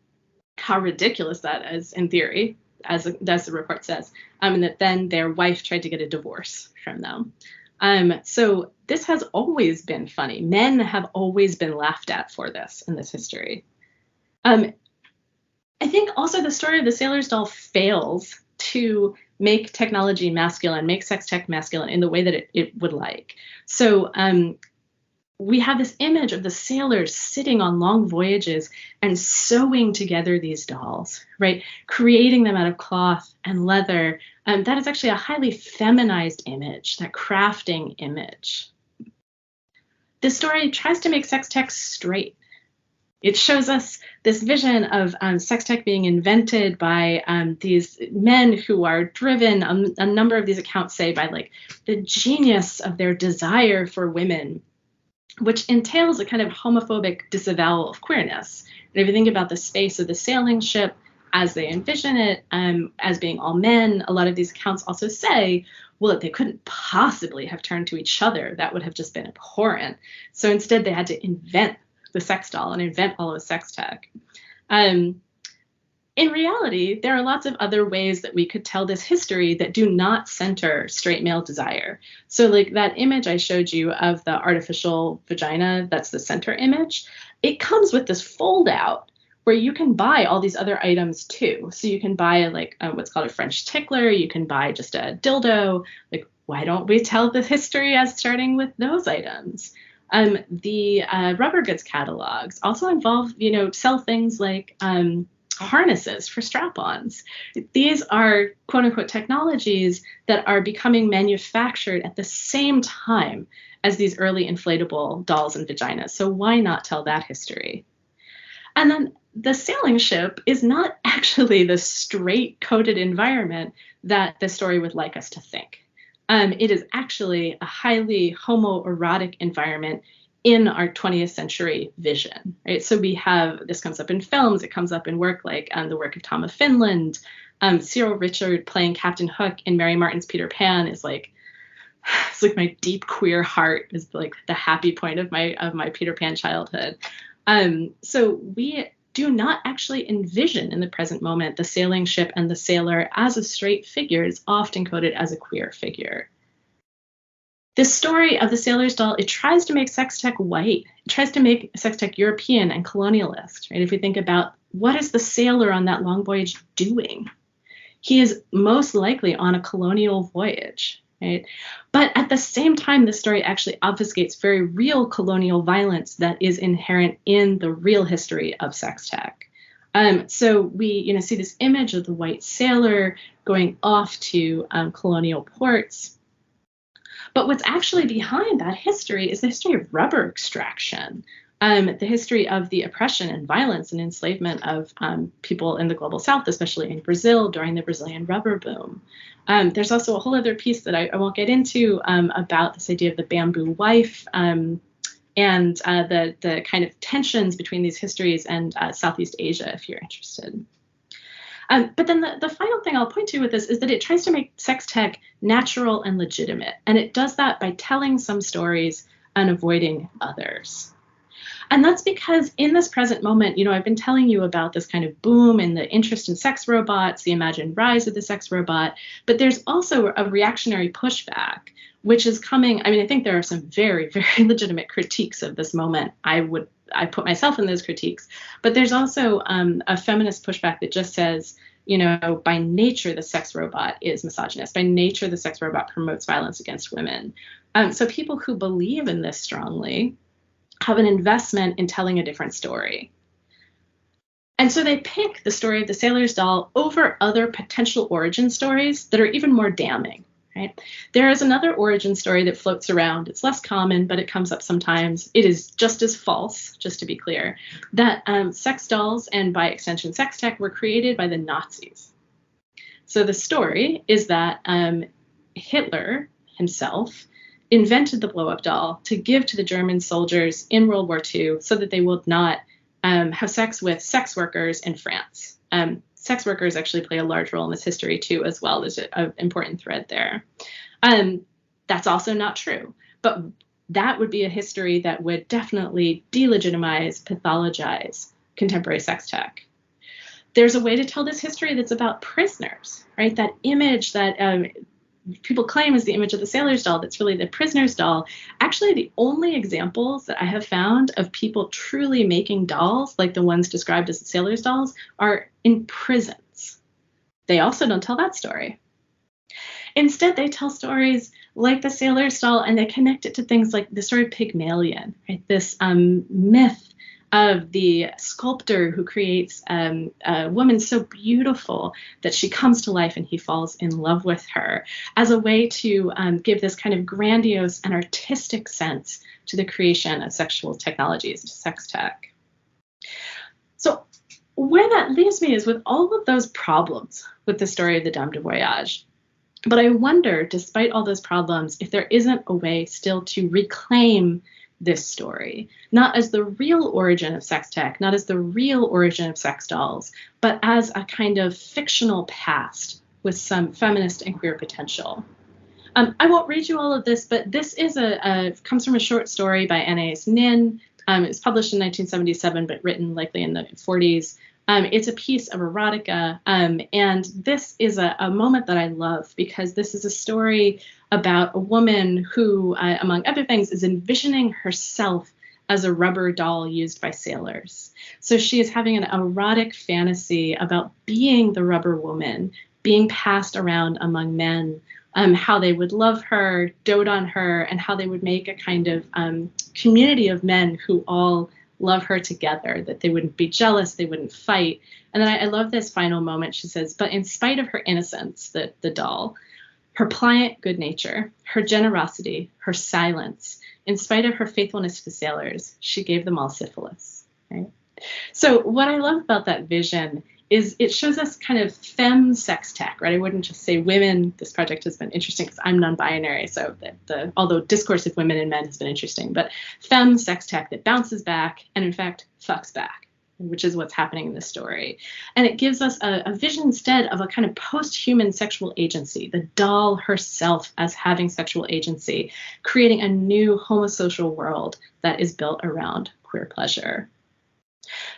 how ridiculous that is in theory, as the report says, and that then their wife tried to get a divorce from them. So this has always been funny. Men have always been laughed at for this in this history. I think also the story of the sailor's doll fails to make technology masculine, make sex tech masculine in the way that it would like. So we have this image of the sailors sitting on long voyages and sewing together these dolls, right? Creating them out of cloth and leather. That is actually a highly feminized image, that crafting image. This story tries to make sex tech straight. It shows us this vision of sex tech being invented by these men who are driven, a number of these accounts say, by like the genius of their desire for women, which entails a kind of homophobic disavowal of queerness. And if you think about the space of the sailing ship as they envision it, as being all men, a lot of these accounts also say, well, they couldn't possibly have turned to each other. That would have just been abhorrent. So instead, they had to invent the sex doll and invent all of sex tech. In reality, there are lots of other ways that we could tell this history that do not center straight male desire. So like that image I showed you of the artificial vagina, that's the center image, it comes with this fold out where you can buy all these other items too. So you can buy like what's called a French tickler, you can buy just a dildo. Like, why don't we tell the history as starting with those items? The rubber goods catalogs also involve, sell things like harnesses for strap-ons. These are quote unquote technologies that are becoming manufactured at the same time as these early inflatable dolls and vaginas. So why not tell that history? And then the sailing ship is not actually the straight coded environment that the story would like us to think. It is actually a highly homoerotic environment in our 20th century vision, right? So we have, this comes up in films, it comes up in work like the work of Tom of Finland. Cyril Ritchard playing Captain Hook in Mary Martin's Peter Pan is like, it's like my deep queer heart is like the happy point of my Peter Pan childhood. So we do not actually envision in the present moment the sailing ship and the sailor as a straight figure. It's often coded as a queer figure. This story of the sailor's doll, it tries to make sex tech white. It tries to make sex tech European and colonialist, right? If we think about what is the sailor on that long voyage doing? He is most likely on a colonial voyage, right? But at the same time, the story actually obfuscates very real colonial violence that is inherent in the real history of sex tech. So we, see this image of the white sailor going off to colonial ports. But what's actually behind that history is the history of rubber extraction, the history of the oppression and violence and enslavement of people in the global south, especially in Brazil during the Brazilian rubber boom. There's also a whole other piece that I won't get into about this idea of the bamboo wife and the kind of tensions between these histories and Southeast Asia, if you're interested. But then the final thing I'll point to with this is that it tries to make sex tech natural and legitimate. And it does that by telling some stories and avoiding others. And that's because in this present moment, I've been telling you about this kind of boom in the interest in sex robots, the imagined rise of the sex robot. But there's also a reactionary pushback, which is coming. I mean, I think there are some very, very legitimate critiques of this moment. I put myself in those critiques, but there's also a feminist pushback that just says, by nature, the sex robot is misogynist. By nature, the sex robot promotes violence against women. So people who believe in this strongly have an investment in telling a different story. And so they pick the story of the sailor's doll over other potential origin stories that are even more damning. Right? There is another origin story that floats around. It's less common, but it comes up sometimes. It is just as false, just to be clear, that sex dolls and by extension sex tech were created by the Nazis. So the story is that Hitler himself invented the blow-up doll to give to the German soldiers in World War II so that they would not have sex with sex workers in France. Sex workers actually play a large role in this history too, as well. There's an important thread there. That's also not true, but that would be a history that would definitely delegitimize, pathologize contemporary sex tech. There's a way to tell this history that's about prisoners, right? That image that people claim is the image of the sailor's doll, that's really the prisoner's doll. Actually, the only examples that I have found of people truly making dolls, like the ones described as the sailor's dolls, are in prisons. They also don't tell that story. Instead, they tell stories like the sailor's doll, and they connect it to things like the story of Pygmalion, right? This myth of the sculptor who creates a woman so beautiful that she comes to life and he falls in love with her, as a way to give this kind of grandiose and artistic sense to the creation of sexual technologies, to sex tech. So where that leaves me is with all of those problems with the story of the Dame de Voyage. But I wonder, despite all those problems, if there isn't a way still to reclaim this story, not as the real origin of sex tech, not as the real origin of sex dolls, but as a kind of fictional past with some feminist and queer potential. I won't read you all of this, but this is comes from a short story by Anais Nin It was published in 1977, but written likely in the 40s. It's a piece of erotica, and this is a moment that I love because this is a story about a woman who, among other things, is envisioning herself as a rubber doll used by sailors. So she is having an erotic fantasy about being the rubber woman, being passed around among men, how they would love her, dote on her, and how they would make a kind of community of men who all love her together, that they wouldn't be jealous, they wouldn't fight. And then I love this final moment. She says, but in spite of her innocence, the doll, her pliant good nature, her generosity, her silence, in spite of her faithfulness to sailors, she gave them all syphilis. Right? So what I love about that vision is it shows us kind of femme sex tech, right? I wouldn't just say women. This project has been interesting because I'm non-binary, so although discourse of women and men has been interesting, but femme sex tech that bounces back and in fact fucks back, which is what's happening in this story. And it gives us a vision instead of a kind of post-human sexual agency, the doll herself as having sexual agency, creating a new homosocial world that is built around queer pleasure.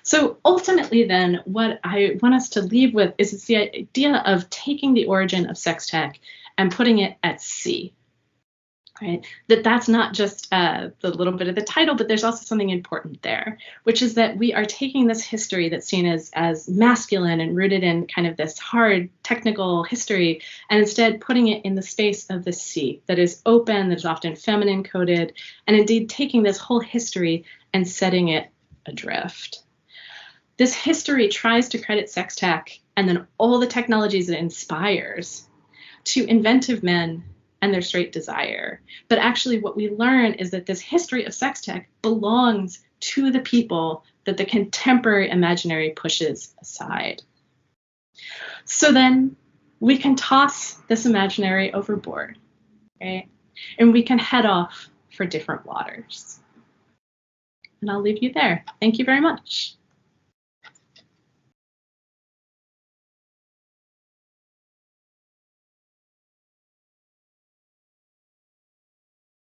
So ultimately, then, what I want us to leave with is the idea of taking the origin of sex tech and putting it at sea. Right? That's not just the little bit of the title, but there's also something important there, which is that we are taking this history that's seen as masculine and rooted in kind of this hard technical history, and instead putting it in the space of the sea that is open, that is often feminine coded, and indeed taking this whole history and setting it adrift. This history tries to credit sex tech and then all the technologies it inspires to inventive men and their straight desire. But actually what we learn is that this history of sex tech belongs to the people that the contemporary imaginary pushes aside. So then we can toss this imaginary overboard, right? And we can head off for different waters. And I'll leave you there. Thank you very much.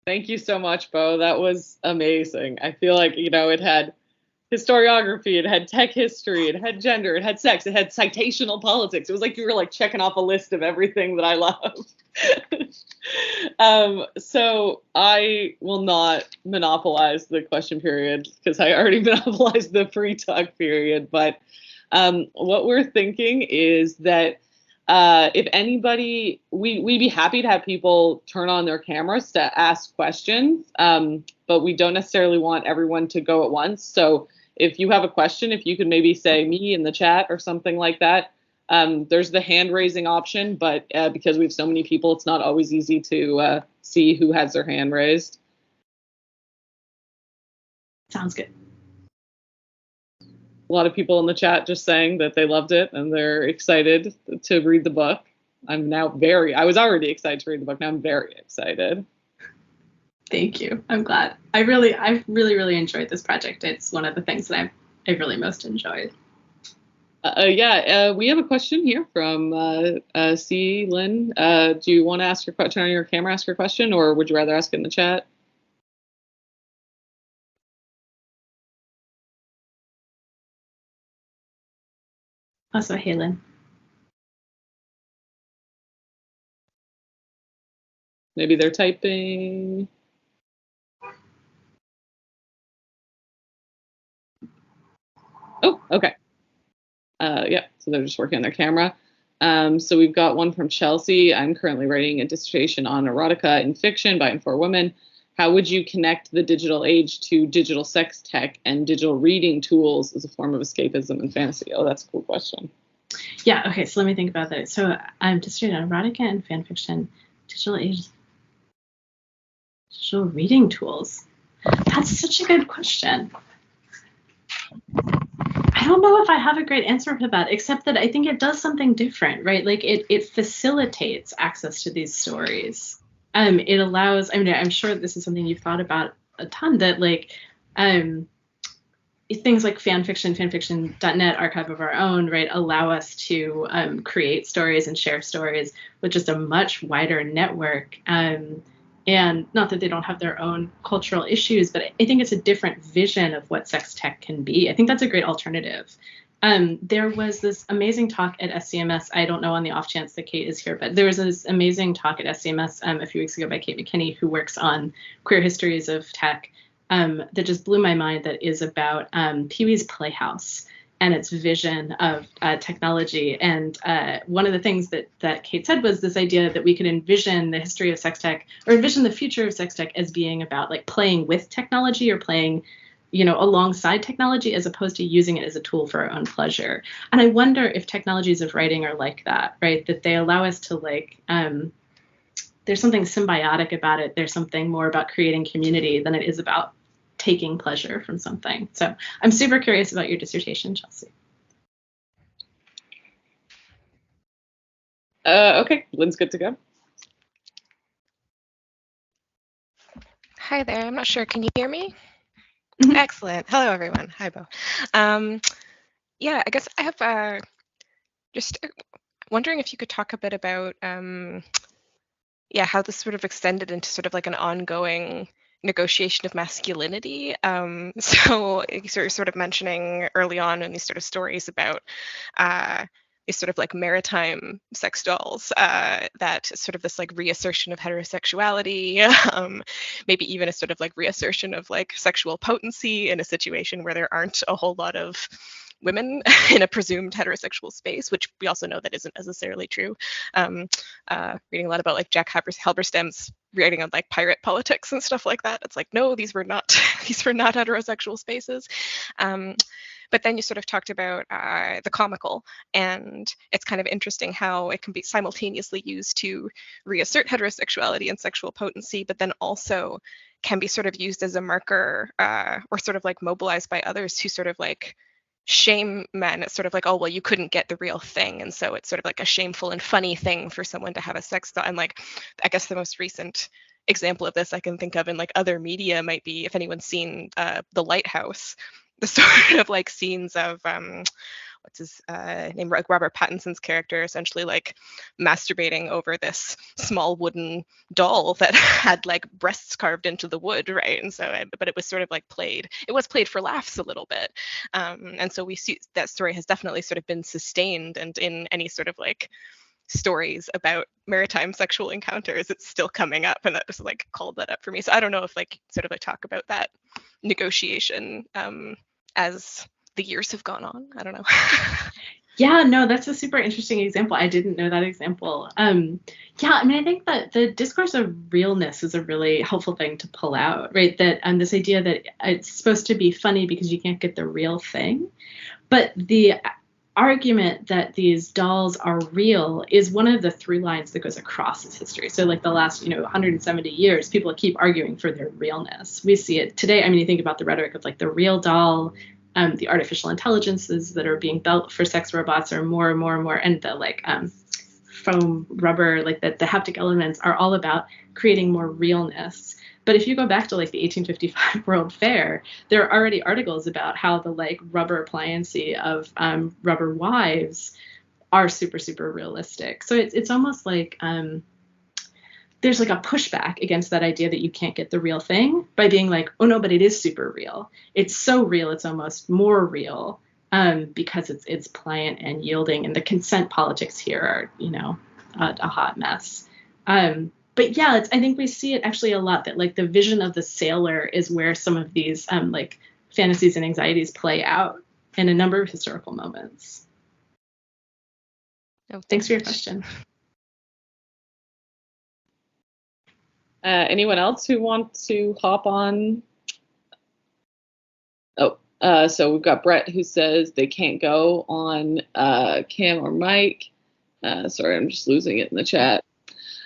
Thank you so much, Bo. That was amazing. I feel like, it had historiography, it had tech history, it had gender, it had sex, it had citational politics. It was like you were like checking off a list of everything that I love. So I will not monopolize the question period because I already monopolized the free talk period. But what we're thinking is that if anybody, we'd be happy to have people turn on their cameras to ask questions, but we don't necessarily want everyone to go at once. So if you have a question, if you could maybe say me in the chat or something like that. There's the hand raising option, but because we have so many people, it's not always easy to see who has their hand raised. Sounds good. A lot of people in the chat just saying that they loved it and they're excited to read the book. I was already excited to read the book. Now I'm very excited. Thank you. I'm glad. I've really enjoyed this project. It's one of the things that I've really most enjoyed. We have a question here from C. Lynn. Do you want to turn on your camera, ask your question, or would you rather ask it in the chat? Also, hey, Lynn. Maybe they're typing. Oh, okay. So they're just working on their camera. So we've got one from Chelsea. I'm currently writing a dissertation on erotica in fiction by and for women. How would you connect the digital age to digital sex tech and digital reading tools as a form of escapism and fantasy? Oh, that's a cool question. Yeah, okay, so let me think about that. So I'm dissertating on erotica and fan fiction, digital age, digital reading tools. That's such a good question. I don't know if I have a great answer for that, except that I think it does something different, right? Like it facilitates access to these stories. It allows, I'm sure this is something you've thought about a ton, that things like fanfiction.net, archive of our own, right, allow us to create stories and share stories with just a much wider network. And not that they don't have their own cultural issues, but I think it's a different vision of what sex tech can be. I think that's a great alternative. There was this amazing talk at SCMS. I don't know on the off chance that Kate is here, but there was this amazing talk at SCMS a few weeks ago by Kate McKinney, who works on queer histories of tech, that just blew my mind, that is about Pee-wee's Playhouse and its vision of technology. And one of the things that Kate said was this idea that we could envision the history of sex tech, or envision the future of sex tech, as being about like playing with technology, or playing, alongside technology, as opposed to using it as a tool for our own pleasure. And I wonder if technologies of writing are like that, right? That they allow us to there's something symbiotic about it. There's something more about creating community than it is about taking pleasure from something. So I'm super curious about your dissertation, Chelsea. Okay, Lynn's good to go. Hi there. I'm not sure. Can you hear me? Mhm. Excellent. Hello, everyone. Hi, Bo. Yeah, I guess I have just wondering if you could talk a bit about how this sort of extended into sort of like an ongoing negotiation of masculinity. So you're sort of mentioning early on in these sort of stories about these sort of like maritime sex dolls, that sort of this like reassertion of heterosexuality, maybe even a sort of like reassertion of like sexual potency in a situation where there aren't a whole lot of women in a presumed heterosexual space, which we also know that isn't necessarily true. Reading a lot about like Jack Halberstam's writing on like pirate politics and stuff like that. It's like, no, these were not heterosexual spaces. But then you sort of talked about the comical, and it's kind of interesting how it can be simultaneously used to reassert heterosexuality and sexual potency, but then also can be sort of used as a marker, or sort of like mobilized by others who sort of like shame men. It's sort of like, oh, well, you couldn't get the real thing, and so it's sort of like a shameful and funny thing for someone to have a sex doll. And like, I guess the most recent example of this I can think of in like other media might be, if anyone's seen The Lighthouse, the sort of like scenes of what's his name, like Robert Pattinson's character essentially like masturbating over this small wooden doll that had like breasts carved into the wood, right? And so, but it was sort of like it was played for laughs a little bit. And so we see that story has definitely sort of been sustained, and in any sort of like stories about maritime sexual encounters, it's still coming up, and that just like called that up for me. So I don't know if like sort of I talk about that negotiation as the years have gone on. I don't know. Yeah, no, that's a super interesting example. I didn't know that example. Yeah, I mean, I think that the discourse of realness is a really helpful thing to pull out, right? That this idea that it's supposed to be funny because you can't get the real thing. But the argument that these dolls are real is one of the through lines that goes across its history. So like the last 170 years, people keep arguing for their realness. We see it today. I mean, you think about the rhetoric of like the real doll, the artificial intelligences that are being built for sex robots are more and more and more, and the like foam rubber, like the haptic elements are all about creating more realness. But if you go back to like the 1855 World Fair, there are already articles about how the like rubber pliancy of rubber wives are super, super realistic. So it's almost like there's like a pushback against that idea that you can't get the real thing by being like, oh no, but it is super real. It's so real, it's almost more real, because it's pliant and yielding, and the consent politics here are, a hot mess. But yeah, I think we see it actually a lot, that like the vision of the sailor is where some of these like fantasies and anxieties play out in a number of historical moments. Oh, thanks for your question. Anyone else who wants to hop on? So we've got Brett who says they can't go on Cam or Mike. Sorry, I'm just losing it in the chat.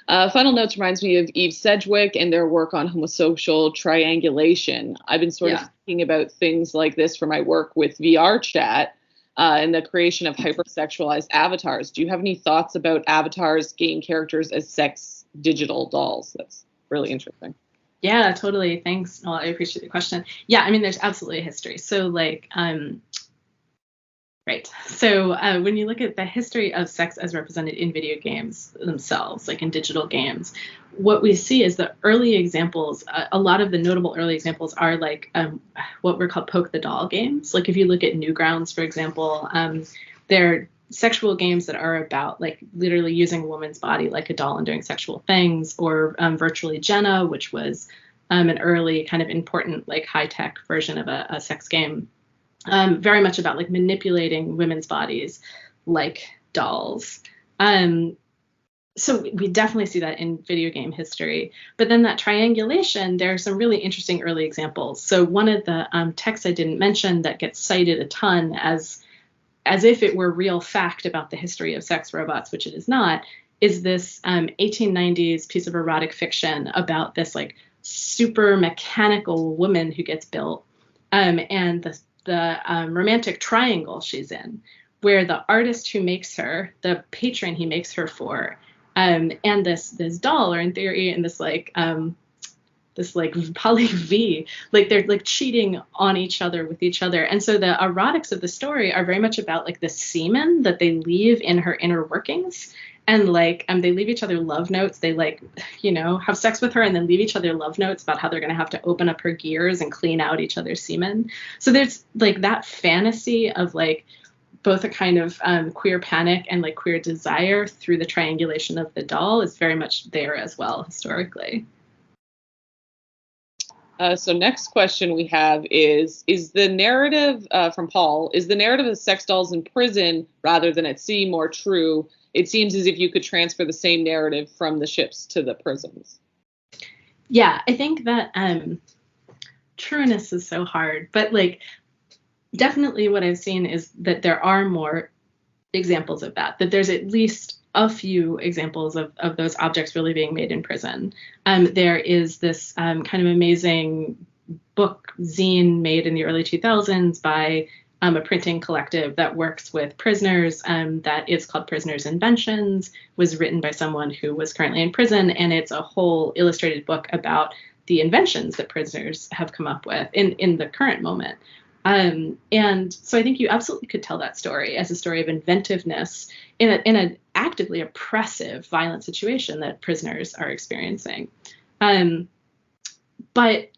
Final Notes reminds me of Eve Sedgwick and their work on homosocial triangulation. I've been sort of thinking about things like this for my work with VR chat and the creation of hypersexualized avatars. Do you have any thoughts about avatars, game characters as sex digital dolls? That's really interesting. Yeah, totally. Thanks. Well, I appreciate the question. Yeah, I mean, there's absolutely a history. So like, right. So when you look at the history of sex as represented in video games themselves, like in digital games, what we see is the early examples, a lot of the notable early examples are like what were called poke the doll games. Like if you look at Newgrounds, for example, they're sexual games that are about like literally using a woman's body like a doll and doing sexual things, or Virtually Jenna, which was an early kind of important like high-tech version of a sex game, very much about like manipulating women's bodies like dolls. So we definitely see that in video game history. But then that triangulation, there are some really interesting early examples. So one of the texts I didn't mention that gets cited a ton as if it were real fact about the history of sex robots, which it is not, is this 1890s piece of erotic fiction about this like super mechanical woman who gets built, and the romantic triangle she's in, where the artist who makes her, the patron he makes her for, and this doll are in theory in this like poly V, like they're like cheating on each other with each other. And so the erotics of the story are very much about like the semen that they leave in her inner workings. And like they leave each other love notes. They like, you know, have sex with her and then leave each other love notes about how they're going to have to open up her gears and clean out each other's semen. So there's like that fantasy of like both a kind of queer panic and like queer desire through the triangulation of the doll is very much there as well historically. So next question we have is the narrative from Paul, is the narrative of sex dolls in prison rather than at sea more true? It seems as if you could transfer the same narrative from the ships to the prisons. Yeah, I think that trueness is so hard, but like definitely what I've seen is that there are more examples of that there's at least a few examples of those objects really being made in prison. There is this kind of amazing book zine made in the early 2000s by a printing collective that works with prisoners, that is called Prisoners' Inventions, was written by someone who was currently in prison, and it's a whole illustrated book about the inventions that prisoners have come up with in the current moment. And so I think you absolutely could tell that story as a story of inventiveness in an actively oppressive, violent situation that prisoners are experiencing. But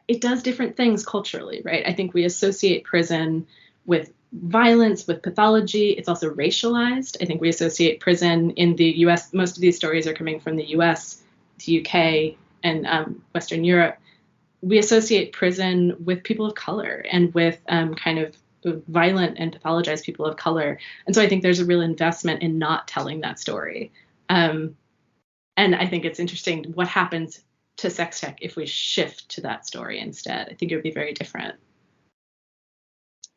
it does different things culturally, right? I think we associate prison with violence, with pathology. It's also racialized. I think we associate prison in the US. Most of these stories are coming from the US, the UK, and Western Europe. We associate prison with people of color and with kind of violent and pathologized people of color. And so I think there's a real investment in not telling that story. And I think it's interesting what happens to sex tech if we shift to that story instead. I think it would be very different.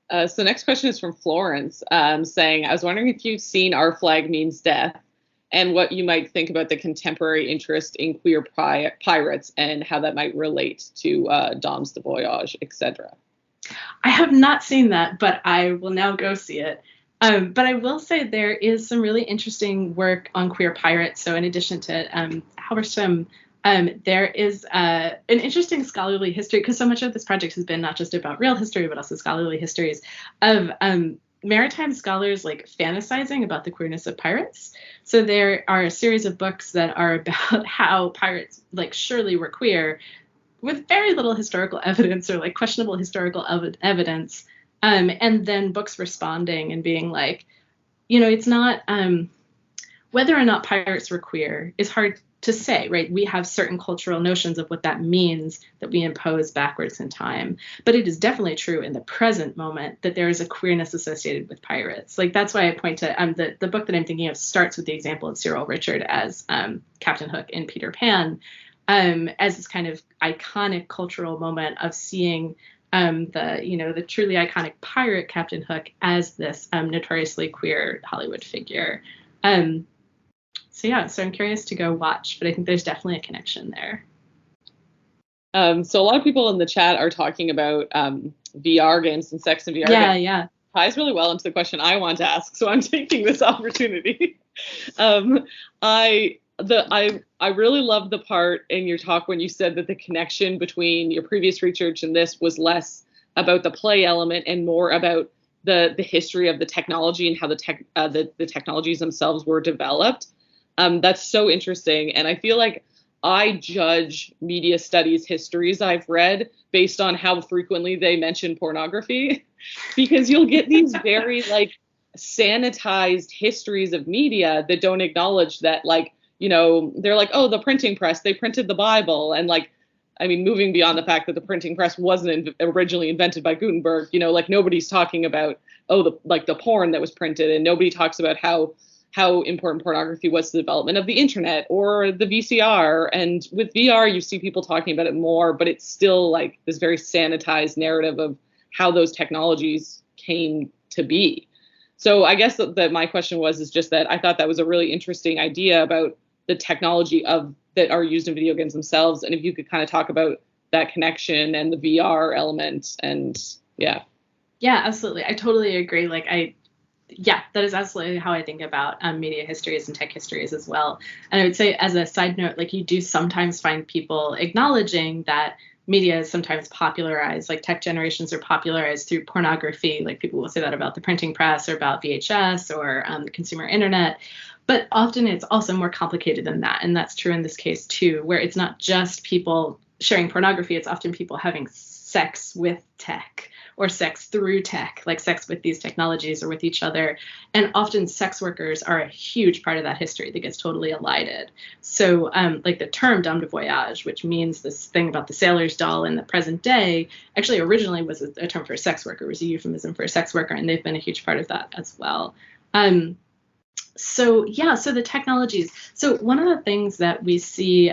So next question is from Florence, saying, I was wondering if you've seen Our Flag Means Death and what you might think about the contemporary interest in queer pirates and how that might relate to Dom's the Voyage, etc. I have not seen that, but I will now go see it. But I will say there is some really interesting work on queer pirates. So in addition to Halberstam, there is an interesting scholarly history, because so much of this project has been not just about real history, but also scholarly histories of maritime scholars like fantasizing about the queerness of pirates. So there are a series of books that are about how pirates like surely were queer with very little historical evidence or like questionable historical evidence. And then books responding and being like, you know, it's not whether or not pirates were queer is hard to say, right? We have certain cultural notions of what that means that we impose backwards in time. But it is definitely true in the present moment that there is a queerness associated with pirates. Like that's why I point to the book that I'm thinking of starts with the example of Cyril Ritchard as Captain Hook in Peter Pan, as this kind of iconic cultural moment of seeing the truly iconic pirate Captain Hook as this notoriously queer Hollywood figure. So I'm curious to go watch, but I think there's definitely a connection there. So a lot of people in the chat are talking about VR games and sex and VR games. Yeah. Ties really well into the question I want to ask, so I'm taking this opportunity. I really loved the part in your talk when you said that the connection between your previous research and this was less about the play element and more about the history of the technology and how the technologies themselves were developed. That's so interesting, and I feel like I judge media studies histories I've read based on how frequently they mention pornography, because you'll get these very like sanitized histories of media that don't acknowledge that, like, you know, they're like, oh, the printing press, they printed the Bible. And like, I mean, moving beyond the fact that the printing press wasn't originally invented by Gutenberg, you know, like nobody's talking about, oh, the porn that was printed, and nobody talks about how important pornography was to the development of the internet or the VCR. And with VR, you see people talking about it more, but it's still like this very sanitized narrative of how those technologies came to be. So I guess that my question is just that I thought that was a really interesting idea about the technology that are used in video games themselves. And if you could kind of talk about that connection and the VR element, and yeah. Yeah, absolutely. I totally agree. Yeah, that is absolutely how I think about media histories and tech histories as well. And I would say, as a side note, like, you do sometimes find people acknowledging that media is sometimes popularized, like tech generations are popularized through pornography. Like, people will say that about the printing press or about VHS or the consumer internet. But often it's also more complicated than that. And that's true in this case, too, where it's not just people sharing pornography. It's often people having sex with tech, or sex through tech, like sex with these technologies or with each other. And often sex workers are a huge part of that history that gets totally elided. So like the term dame de voyage, which means this thing about the sailor's doll in the present day, actually originally was a term for a sex worker, it was a euphemism for a sex worker, and they've been a huge part of that as well. So the technologies. So one of the things that we see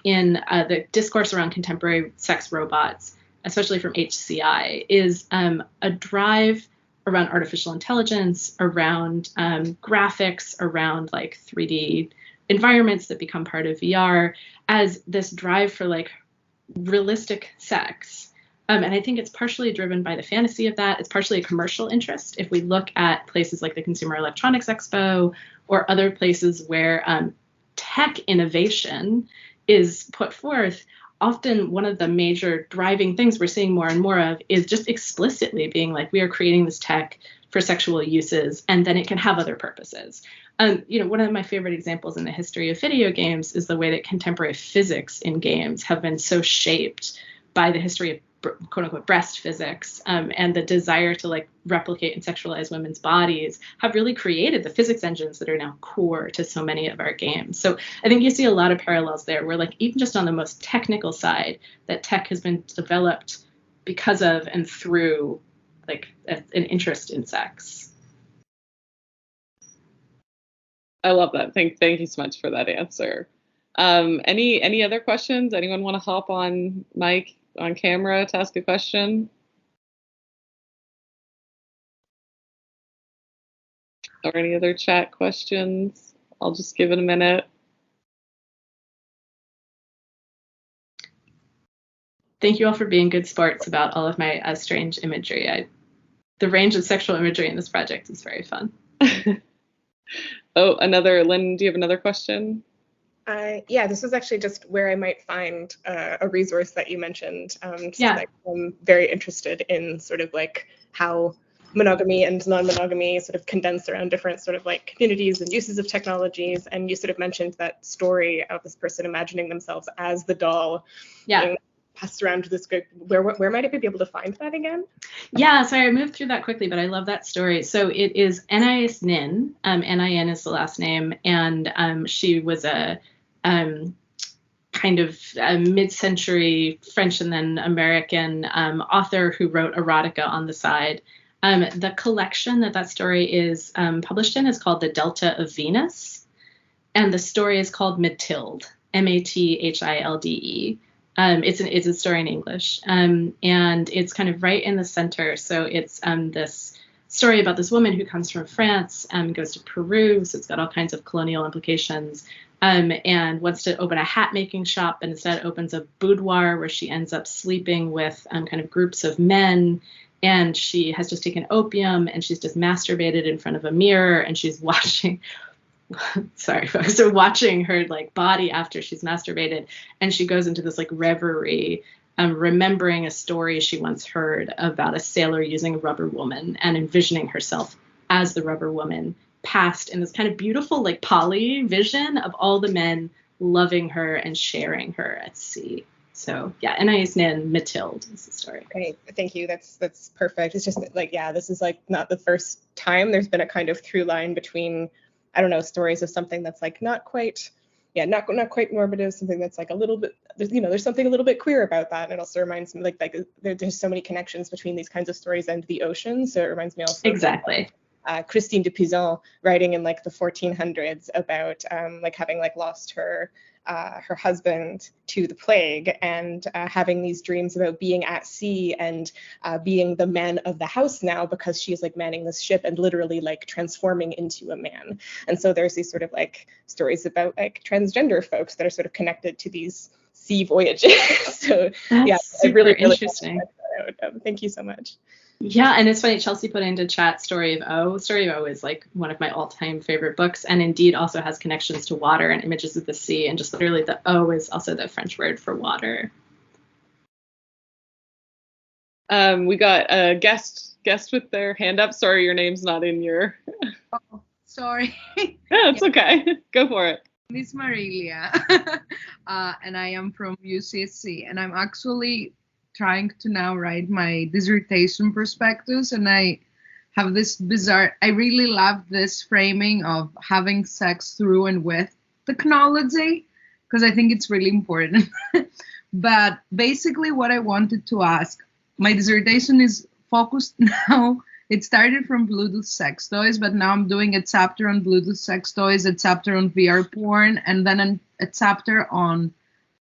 in the discourse around contemporary sex robots, especially from HCI, is a drive around artificial intelligence, around graphics, around like 3D environments that become part of VR, as this drive for like realistic sex. And I think it's partially driven by the fantasy of that. It's partially a commercial interest. If we look at places like the Consumer Electronics Expo or other places where tech innovation is put forth, often one of the major driving things we're seeing more and more of is just explicitly being like, we are creating this tech for sexual uses, and then it can have other purposes. One of my favorite examples in the history of video games is the way that contemporary physics in games have been so shaped by the history of quote unquote breast physics, and the desire to like replicate and sexualize women's bodies have really created the physics engines that are now core to so many of our games. So I think you see a lot of parallels there, where like even just on the most technical side, that tech has been developed because of and through like an interest in sex. I love that. Thank you so much for that answer. Any other questions? Anyone want to hop on mic on camera to ask a question? Or any other chat questions? I'll just give it a minute. Thank you all for being good sports about all of my strange imagery. The range of sexual imagery in this project is very fun. Oh, Lynn, do you have another question? Yeah, this was actually just where I might find a resource that you mentioned. I'm very interested in sort of like how monogamy and non-monogamy sort of condense around different sort of like communities and uses of technologies. And you sort of mentioned that story of this person imagining themselves as the doll. Yeah. Passed around to this group. Where might I be able to find that again? Yeah, sorry, I moved through that quickly, but I love that story. So it is Anais Nin. Nin is the last name, and she was a kind of mid-century French and then American author who wrote erotica on the side. The collection that story is published in is called The Delta of Venus, and the story is called Mathilde, Mathilde. It's a story in English, and it's kind of right in the center. So it's this story about this woman who comes from France, goes to Peru, so it's got all kinds of colonial implications, and wants to open a hat making shop, and instead opens a boudoir where she ends up sleeping with kind of groups of men. And she has just taken opium, and she's just masturbated in front of a mirror, and she's watching. Sorry, folks. So watching her like body after she's masturbated, and she goes into this like reverie, remembering a story she once heard about a sailor using a rubber woman and envisioning herself as the rubber woman, passed in this kind of beautiful like poly vision of all the men loving her and sharing her at sea. So yeah, Anais Nin, Mathilde is the story. Great, thank you. That's perfect. It's just like, yeah, this is like not the first time there's been a kind of through line between, I don't know, stories of something that's like not quite normative, something that's like a little bit, there's something a little bit queer about that. And it also reminds me like there's so many connections between these kinds of stories and the ocean. So it reminds me also exactly. Christine de Pizan writing in like the 1400s about like having like lost her husband to the plague and having these dreams about being at sea and being the man of the house now because she's like manning this ship and literally like transforming into a man. And so there's these sort of like stories about like transgender folks that are sort of connected to these sea voyages. So that's super interesting. Thank you so much. Yeah, and it's funny, Chelsea put into chat Story of O. Story of O is like one of my all-time favorite books, and indeed also has connections to water and images of the sea, and just literally the O is also the French word for water. We got a guest with their hand up. Sorry, your name's not in your... Oh, sorry. Yeah, it's okay. Go for it. Miss Marilia, and I am from UCSC, and I'm actually trying to now write my dissertation prospectus, and I have this bizarre, I really love this framing of having sex through and with technology, because I think it's really important. But basically what I wanted to ask, my dissertation is focused now, it started from Bluetooth sex toys, but now I'm doing a chapter on Bluetooth sex toys, a chapter on VR porn, and then a chapter on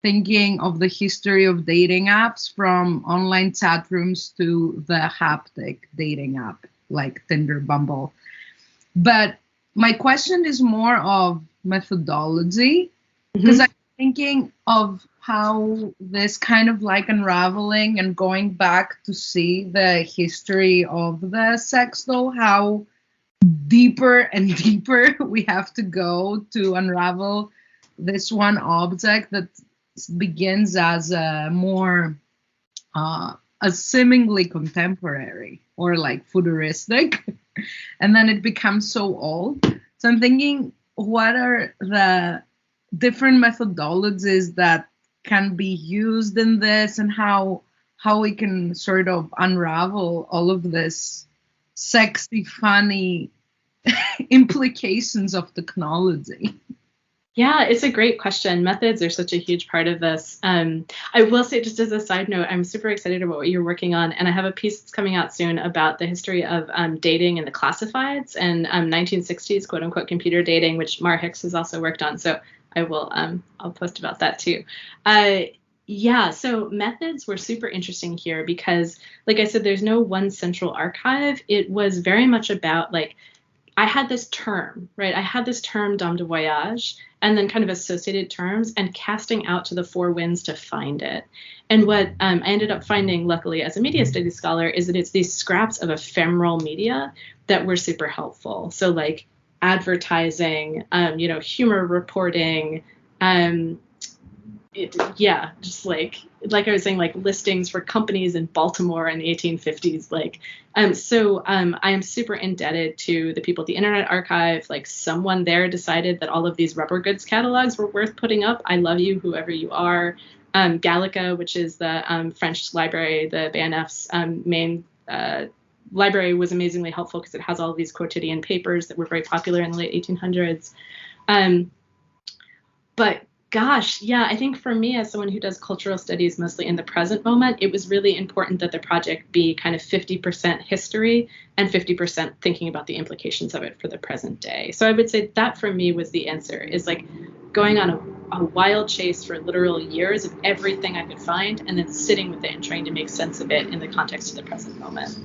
thinking of the history of dating apps from online chat rooms to the haptic dating app like Tinder, Bumble. But my question is more of methodology, because I'm thinking of how this kind of like unraveling and going back to see the history of the sex doll, how deeper and deeper we have to go to unravel this one object that begins as a more a seemingly contemporary or like futuristic, and then it becomes so old. So I'm thinking, what are the different methodologies that can be used in this, and how we can sort of unravel all of this sexy, funny implications of technology? Yeah, it's a great question. Methods are such a huge part of this. I will say, just as a side note, I'm super excited about what you're working on, and I have a piece that's coming out soon about the history of dating and the classifieds and 1960s quote unquote computer dating, which Mar Hicks has also worked on. So I will I'll post about that too. Yeah, so methods were super interesting here because, like I said, there's no one central archive. It was very much about like, I had this term, right? I had this term dame de voyage, and then kind of associated terms, and casting out to the four winds to find it. And what I ended up finding, luckily, as a media studies scholar, is that it's these scraps of ephemeral media that were super helpful. So like advertising, humor reporting, just like I was saying, like listings for companies in Baltimore in the 1850s. I am super indebted to the people at the Internet Archive. Like, someone there decided that all of these rubber goods catalogs were worth putting up. I love you, whoever you are. Gallica, which is the French library, the BNF's main library, was amazingly helpful because it has all of these quotidian papers that were very popular in the late 1800s. But gosh, yeah, I think for me, as someone who does cultural studies mostly in the present moment, it was really important that the project be kind of 50% history and 50% thinking about the implications of it for the present day. So I would say that for me was the answer, is like going on a wild chase for literal years of everything I could find, and then sitting with it and trying to make sense of it in the context of the present moment.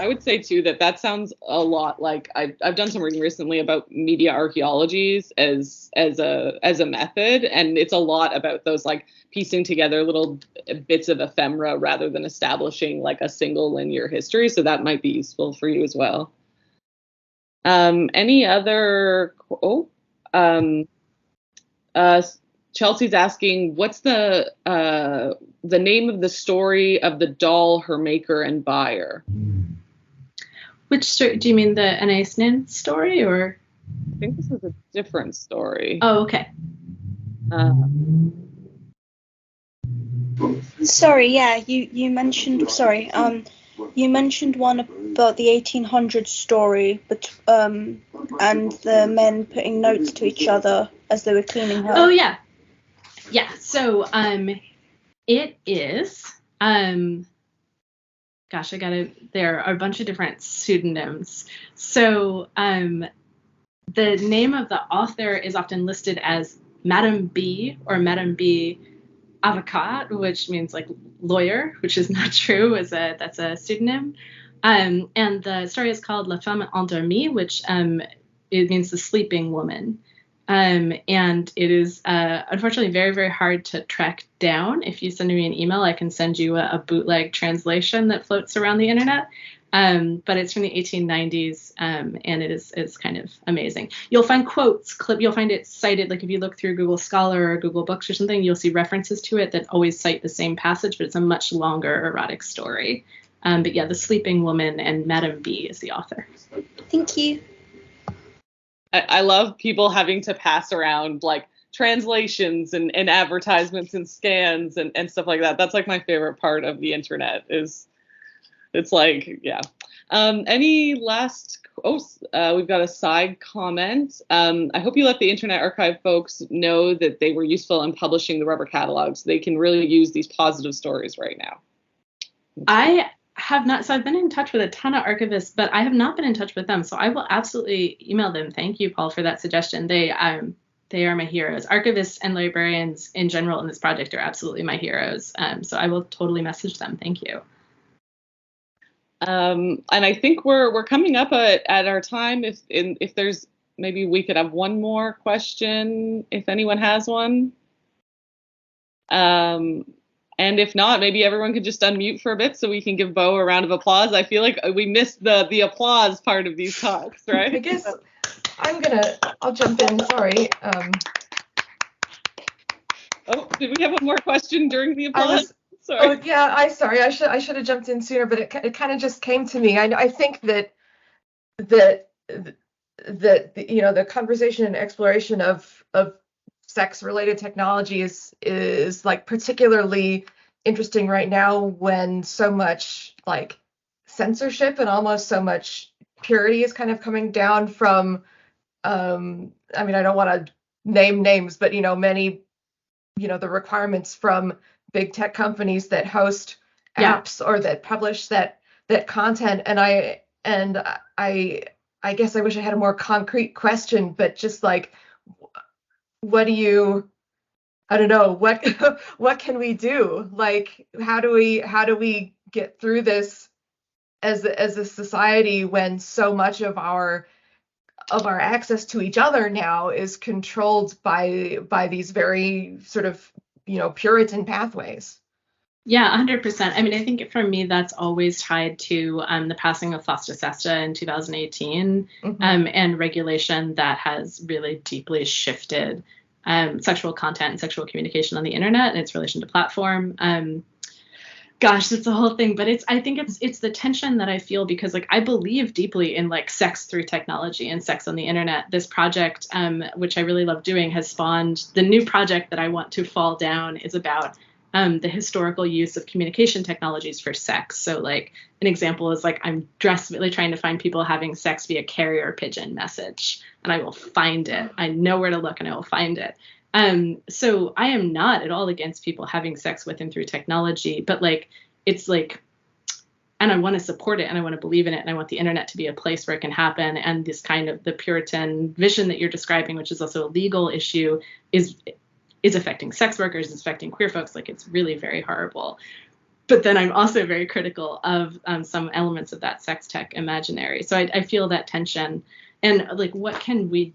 I would say too that sounds a lot like I've done some reading recently about media archaeologies as a method, and it's a lot about those like piecing together little bits of ephemera rather than establishing like a single linear history. So that might be useful for you as well. Any other? Chelsea's asking, what's the name of the story of the doll, her maker, and buyer? Which story? Do you mean the Anais Nin story, or? think this is a different story. Oh, okay. Sorry, yeah, you mentioned, sorry, you mentioned one about the 1800s story, but and the men putting notes to each other as they were cleaning her. Oh yeah. So it is gosh, there are a bunch of different pseudonyms. So the name of the author is often listed as Madame B or Madame B Avocat, which means like lawyer, which is not true. That's a pseudonym. And the story is called La Femme Endormie, which it means the sleeping woman. And it is unfortunately very, very hard to track down. If you send me an email, I can send you a bootleg translation that floats around the internet. But it's from the 1890s, and it's kind of amazing. You'll find quotes, you'll find it cited, like if you look through Google Scholar or Google Books or something, you'll see references to it that always cite the same passage, but it's a much longer erotic story. But yeah, The Sleeping Woman, and Madame B is the author. Thank you. I love people having to pass around like translations and advertisements and scans and stuff like that. That's like my favorite part of the internet is it's like, yeah. Any last, we've got a side comment. I hope you let the Internet Archive folks know that they were useful in publishing the Ruberg catalogs. They can really use these positive stories right now. I have not, so I've been in touch with a ton of archivists, but I have not been in touch with them. So I will absolutely email them. Thank you, Paul, for that suggestion. They are my heroes. Archivists and librarians in general in this project are absolutely my heroes. So I will totally message them. Thank you. And I think we're coming up at our time. If there's, maybe we could have one more question if anyone has one. And if not, maybe everyone could just unmute for a bit so we can give Bo a round of applause. I feel like we missed the applause part of these talks, right? I guess I'll jump in, sorry. Oh, did we have one more question during the applause? Sorry. Oh yeah, I should have jumped in sooner, but it kind of just came to me. I think that the conversation and exploration of sex-related technology is like particularly interesting right now when so much like censorship and almost so much purity is kind of coming down from I mean, I don't want to name names, but many the requirements from big tech companies that host apps or that publish that content, and I guess I wish I had a more concrete question, but just like what can we do? Like, how do we get through this as a society when so much of our access to each other now is controlled by these very sort of Puritan pathways? Yeah, 100%. I mean, I think for me, that's always tied to the passing of FOSTA SESTA in 2018, and regulation that has really deeply shifted sexual content and sexual communication on the internet and its relation to platform. Gosh, it's a whole thing, but I think it's the tension that I feel because like I believe deeply in like sex through technology and sex on the internet. This project, which I really love doing, has spawned the new project that I want to fall down is about the historical use of communication technologies for sex. So like an example is like I'm desperately trying to find people having sex via carrier pigeon message, and I will find it. I know where to look and I will find it. So I am not at all against people having sex with and through technology, but like, it's like, and I want to support it and I want to believe in it. And I want the internet to be a place where it can happen. And this kind of the Puritan vision that you're describing, which is also a legal issue, is affecting sex workers, is affecting queer folks. Like it's really very horrible. But then I'm also very critical of some elements of that sex tech imaginary. So I feel that tension. And like, what can we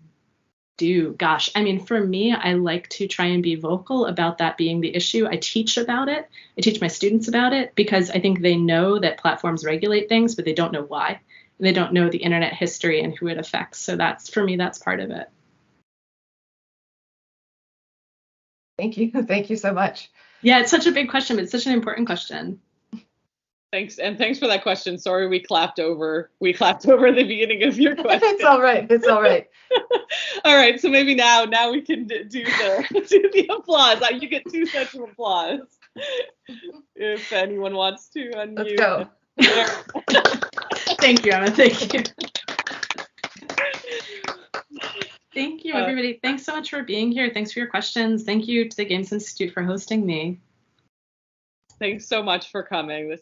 do? Gosh, I mean, for me, I like to try and be vocal about that being the issue. I teach about it. I teach my students about it because I think they know that platforms regulate things, but they don't know why. They don't know the internet history and who it affects. So that's, for me, that's part of it. Thank you. Thank you so much. Yeah, it's such a big question, but it's such an important question. Thanks, and thanks for that question. Sorry, we clapped over the beginning of your question. It's all right. It's all right. All right, so maybe now we can do the applause. You get 2 sets of applause. If anyone wants to unmute. Let's go. Thank you, Emma. Thank you. Thank you, everybody. Thanks so much for being here. Thanks for your questions. Thank you to the Games Institute for hosting me. Thanks so much for coming.